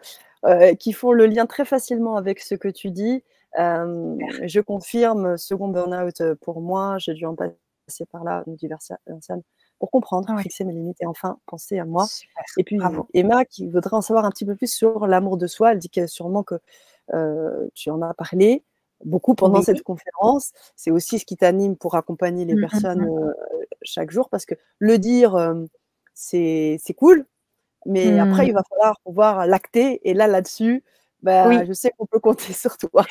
qui font le lien très facilement avec ce que tu dis. Je confirme, second burn-out, pour moi, j'ai dû en passer par là, me dit Vinciane, pour comprendre, Ah ouais, fixer mes limites et enfin penser à moi. super, Et puis bravo. Emma qui voudrait en savoir un petit peu plus sur l'amour de soi, elle dit que sûrement que, tu en as parlé beaucoup pendant Oui. cette conférence. C'est aussi ce qui t'anime pour accompagner les Mmh, mmh, personnes, mmh. chaque jour parce que le dire, c'est cool, mais après il Mmh. va falloir pouvoir l'acter et là-dessus, bah, Oui. je sais qu'on peut compter sur toi,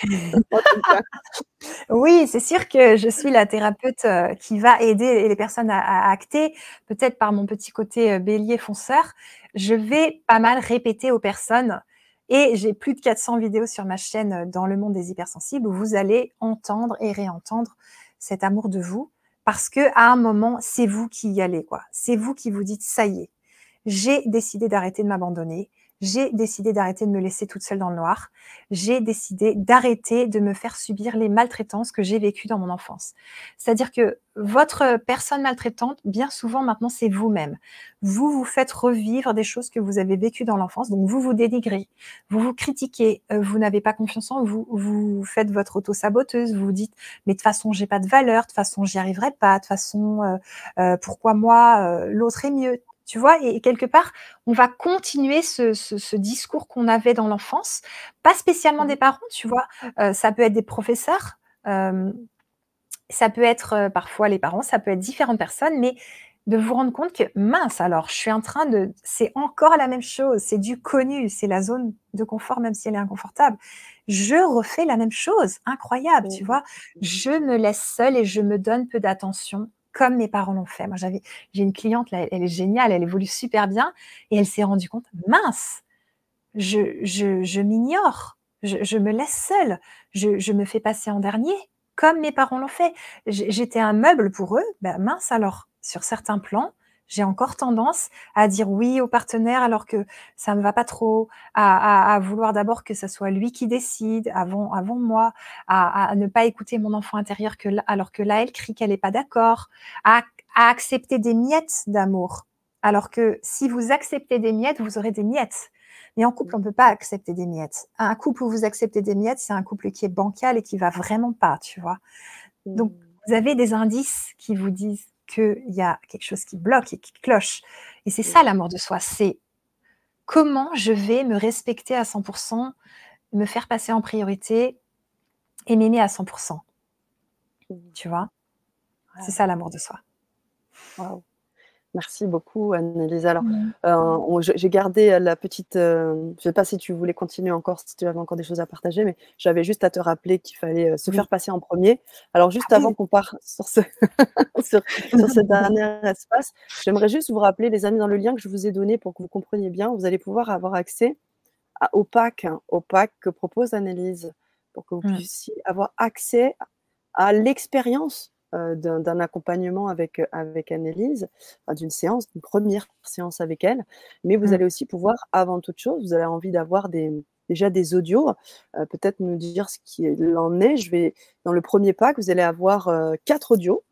en tout cas. Oui, c'est sûr que je suis la thérapeute, qui va aider les personnes à acter, peut-être par mon petit côté, bélier fonceur. Je vais pas mal répéter aux personnes et j'ai plus de 400 vidéos sur ma chaîne, dans le monde des hypersensibles où vous allez entendre et réentendre cet amour de vous parce qu'à un moment, c'est vous qui y allez, quoi. C'est vous qui vous dites: «Ça y est, j'ai décidé d'arrêter de m'abandonner. J'ai décidé d'arrêter de me laisser toute seule dans le noir. J'ai décidé d'arrêter de me faire subir les maltraitances que j'ai vécues dans mon enfance. C'est-à-dire que votre personne maltraitante, bien souvent maintenant, c'est vous-même. Vous vous faites revivre des choses que vous avez vécues dans l'enfance, donc vous vous dénigrez, vous vous critiquez, vous n'avez pas confiance en vous, vous faites votre auto-saboteuse, vous vous dites: «Mais de toute façon, j'ai pas de valeur, de toute façon, j'y arriverai pas, de toute façon, pourquoi moi, l'autre est mieux?» Tu vois? Et quelque part, on va continuer ce discours qu'on avait dans l'enfance, pas spécialement des Mmh. parents, tu vois? Ça peut être des professeurs, ça peut être, parfois les parents, ça peut être différentes personnes, mais de vous rendre compte que: «Mince alors, je suis en train de c'est encore la même chose, c'est du connu, c'est la zone de confort même si elle est inconfortable. Je refais la même chose, incroyable», tu Mmh. vois? Je me laisse seule et je me donne peu d'attention comme mes parents l'ont fait. Moi, j'ai une cliente, là, elle est géniale, elle évolue super bien et elle s'est rendue compte, mince, je m'ignore, je me laisse seule, je me fais passer en dernier, comme mes parents l'ont fait. J'étais un meuble pour eux, ben mince alors, sur certains plans, j'ai encore tendance à dire oui au partenaire alors que ça me va pas trop, à vouloir d'abord que ça soit lui qui décide avant moi, à ne pas écouter mon enfant intérieur alors que là, elle crie qu'elle est pas d'accord, à à accepter des miettes d'amour, alors que si vous acceptez des miettes, vous aurez des miettes. Mais en couple, on ne peut pas accepter des miettes. Un couple où vous acceptez des miettes, c'est un couple qui est bancal et qui va vraiment pas, tu vois. Donc, Mmh. vous avez des indices qui vous disent qu'il y a quelque chose qui bloque et qui cloche. Et c'est Oui. ça l'amour de soi, c'est comment je vais me respecter à 100%, me faire passer en priorité et m'aimer à 100%, Mmh. tu vois. C'est Waouh, ça l'amour de soi. waouh. Merci beaucoup Annelise. Alors, Mmh. j'ai gardé la petite, je ne sais pas si tu voulais continuer encore, si tu avais encore des choses à partager, mais j'avais juste à te rappeler qu'il fallait, se Oui. faire passer en premier. Alors Ah juste avant oui! qu'on parte sur ce sur ce dernier espace, j'aimerais juste vous rappeler les amis dans le lien que je vous ai donné pour que vous compreniez bien, vous allez pouvoir avoir accès au pack que propose Annelise, pour que vous Mmh. puissiez avoir accès à l'expérience, d'un accompagnement avec Annelise, enfin d'une séance, d'une première séance avec elle. Mais vous Mmh. allez aussi pouvoir, avant toute chose, vous avez envie d'avoir déjà des audios, peut-être nous dire ce qu'il en est. Dans le premier pack, vous allez avoir, 4 audios.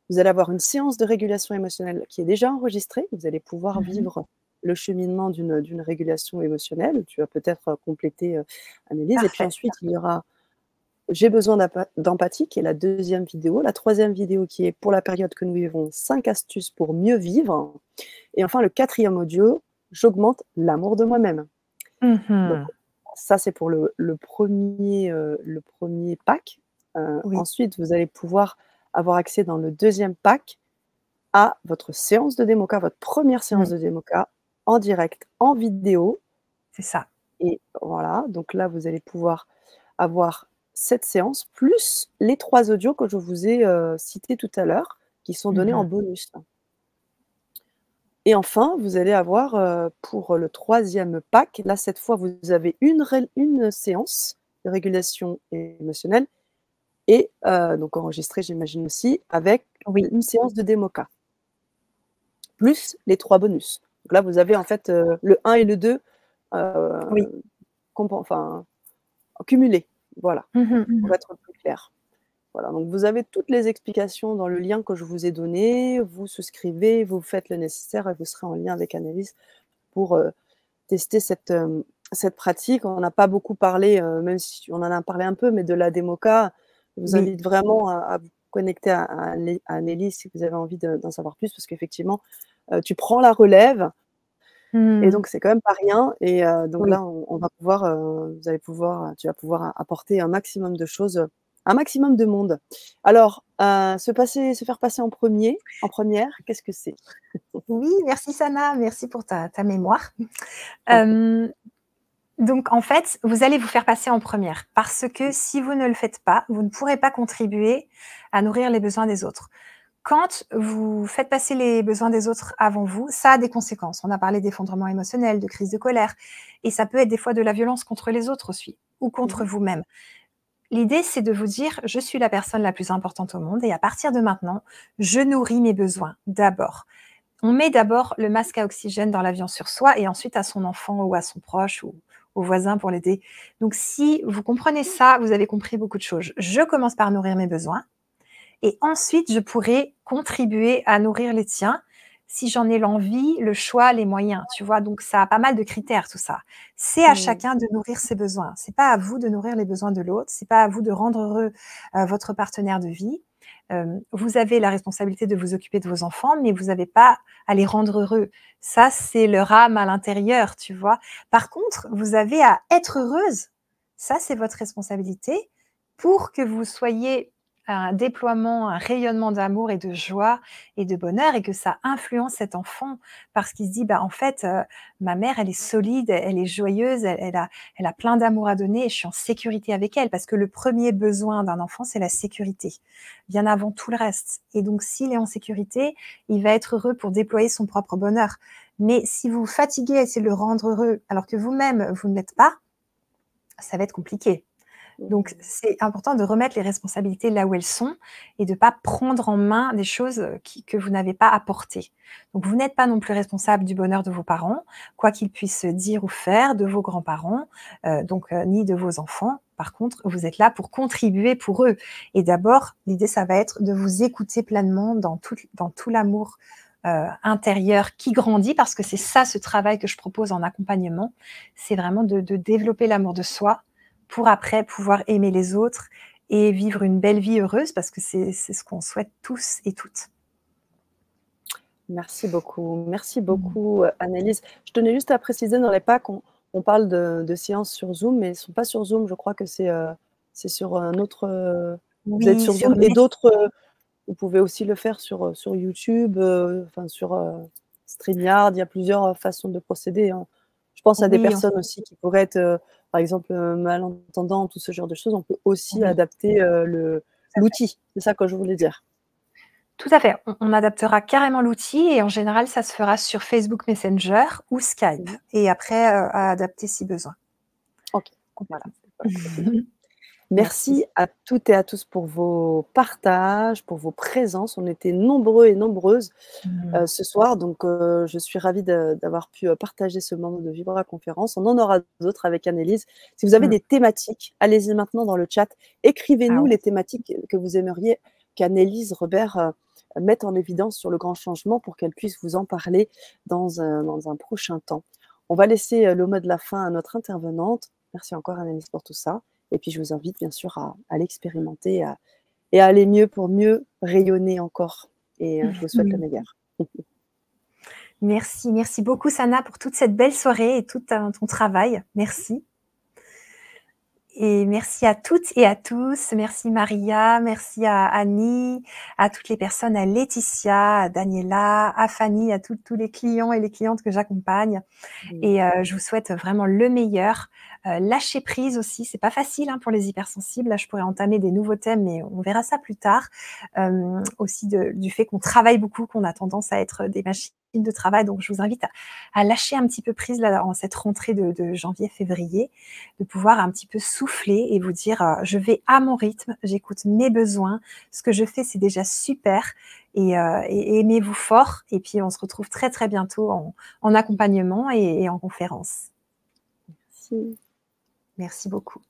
Vous allez avoir une séance de régulation émotionnelle qui est déjà enregistrée. Vous allez pouvoir Mmh mh. vivre le cheminement d'une régulation émotionnelle. Tu vas peut-être, compléter, Annelise et puis Parfait. ensuite il y aura «J'ai besoin d'empathie» qui est la deuxième vidéo. La troisième vidéo qui est pour la période que nous vivons, 5 astuces pour mieux vivre et enfin le quatrième audio, «J'augmente l'amour de moi-même». Mmh Donc mh. ça c'est pour le 1er pack. Oui. Ensuite vous allez pouvoir avoir accès dans le deuxième pack à votre séance de démoca, votre première séance Mmh. de démoca en direct, en vidéo C'est ça. et voilà, donc là, vous allez pouvoir avoir cette séance plus les 3 audios que je vous ai, cités tout à l'heure, qui sont Mmh donnés en mh. bonus et enfin, vous allez avoir, pour le troisième pack, là, cette fois, vous avez une séance de régulation émotionnelle et donc enregistrée, j'imagine aussi, avec Oui. une séance de démoca. Plus les 3 bonus. Donc là, vous avez en fait, le un et le 2 Oui. enfin, cumulés, voilà, Mmh mh. Mmh pour mh. être plus clair. Voilà, donc vous avez toutes les explications dans le lien que je vous ai donné, vous souscrivez, vous faites le nécessaire et vous serez en lien avec Annelise pour, tester cette pratique. On n'a pas beaucoup parlé, même si on en a parlé un peu, mais de la démoca. Je vous Oui. invite vraiment à vous connecter à Annelise si vous avez envie d'en savoir plus parce qu'effectivement, tu prends la relève et Mmh. donc c'est quand même pas rien et donc Oui. là, on va pouvoir, tu vas pouvoir apporter un maximum de choses, un maximum de monde. Alors, se faire passer en première, qu'est-ce que c'est? Oui, merci Sana, merci pour ta mémoire. Je t'en prie. Hem, donc en fait, vous allez vous faire passer en première parce que si vous ne le faites pas, vous ne pourrez pas contribuer à nourrir les besoins des autres. Quand vous faites passer les besoins des autres avant vous, ça a des conséquences. On a parlé d'effondrement émotionnel, de crise de colère et ça peut être des fois de la violence contre les autres aussi ou Mmh contre mh. vous-même. L'idée, c'est de vous dire: «Je suis la personne la plus importante au monde et à partir de maintenant, je nourris mes besoins d'abord». On met d'abord le masque à oxygène dans l'avion sur soi et ensuite à son enfant ou à son proche ou au voisin pour l'aider. Donc si vous comprenez ça, vous avez compris beaucoup de choses. Je commence par nourrir mes besoins et ensuite je pourrai contribuer à nourrir les tiens si j'en ai l'envie, le choix, les moyens, tu vois? Donc ça a pas mal de critères tout ça. C'est à Mmh. chacun de nourrir ses besoins. C'est pas à vous de nourrir les besoins de l'autre, c'est pas à vous de rendre heureux, votre partenaire de vie. Vous avez la responsabilité de vous occuper de vos enfants, mais vous avez pas à les rendre heureux. Ça, c'est leur âme à l'intérieur, tu vois? Par contre, vous avez à être heureuse. Ça, c'est votre responsabilité pour que vous soyez un déploiement, un rayonnement d'amour et de joie et de bonheur et que ça influence cet enfant parce qu'il se dit: «Bah, en fait, ma mère, elle est solide, elle est joyeuse, elle a plein d'amour à donner et je suis en sécurité avec elle». Parce que le premier besoin d'un enfant, c'est la sécurité, bien avant tout le reste et donc s'il est en sécurité, il va être heureux pour déployer son propre bonheur. Mais si vous vous fatiguez à essayer de le rendre heureux alors que vous-même, vous ne l'êtes pas, ça va être compliqué. Donc, Mmh. c'est important de remettre les responsabilités là où elles sont et de ne pas prendre en main des choses que vous n'avez pas apportées. Donc, vous n'êtes pas non plus responsable du bonheur de vos parents, quoi qu'ils puissent dire ou faire, de vos grands-parents, ni de vos enfants. Par contre, vous êtes là pour contribuer pour eux. Et d'abord, l'idée, ça va être de vous écouter pleinement dans tout l'amour intérieur qui grandit, parce que c'est ça, ce travail que je propose en accompagnement, c'est vraiment de développer l'amour de soi, pour après pouvoir aimer les autres et vivre une belle vie heureuse parce que c'est ce qu'on souhaite tous et toutes. Merci Mmh. beaucoup, Annelise. Je tenais juste à préciser dans les packs, on parle de séances sur Zoom, mais elles ne sont pas sur Zoom. Je crois que c'est sur un autre, vous êtes Oui, sur sur Zoom et mes d'autres, vous pouvez aussi le faire sur YouTube, enfin sur, StreamYard. Il y a plusieurs, façons de procéder, hein. Je pense à des oui, personnes aussi qui pourraient être, par exemple, malentendantes ou ce genre de choses. On peut aussi oui, adapter, le tout à fait. l'outil. C'est ça que je voulais dire. Tout à fait. On adaptera carrément l'outil et en général, ça se fera sur Facebook Messenger ou Skype Mmh. et après, à adapter si besoin. OK. Voilà. Voilà, c'est bien. Merci. Merci à toutes et à tous pour vos partages, pour vos présences. On était nombreux et nombreuses, Mmh. ce soir, donc je suis ravie d'avoir pu, partager ce moment de Vibra Conférence. On en aura d'autres avec Annelise. Si vous avez Mmh. des thématiques, allez-y maintenant dans le chat. Ah Écrivez-nous oui. les thématiques que vous aimeriez qu'Annelise Robert, mette en évidence sur le grand changement pour qu'elle puisse vous en parler dans un prochain temps. On va laisser, le mot de la fin à notre intervenante. Merci encore Annelise pour tout ça et puis je vous invite bien sûr à l'expérimenter, et à aller mieux pour mieux rayonner encore, et je vous souhaite le Mmh. meilleur. Merci, merci beaucoup Sana pour toute cette belle soirée et tout ton travail. Merci. Et merci à toutes et à tous. Merci Maria, merci à Annie, à toutes les personnes, à Laetitia, à Daniela, à Fanny, à tous les clients et les clientes que j'accompagne. Mmh. Et je vous souhaite vraiment le meilleur. Lâcher prise aussi, c'est pas facile hein, pour les hypersensibles. Là, je pourrais entamer des nouveaux thèmes, mais on verra ça plus tard. Aussi du fait qu'on travaille beaucoup, qu'on a tendance à être des machines de travail. Donc, je vous invite à lâcher un petit peu prise là, en cette rentrée de janvier-février, de pouvoir un petit peu souffler et vous dire je vais à mon rythme, j'écoute mes besoins, ce que je fais c'est déjà super et aimez-vous fort et puis on se retrouve très très bientôt en accompagnement et en conférence. Si. Merci beaucoup.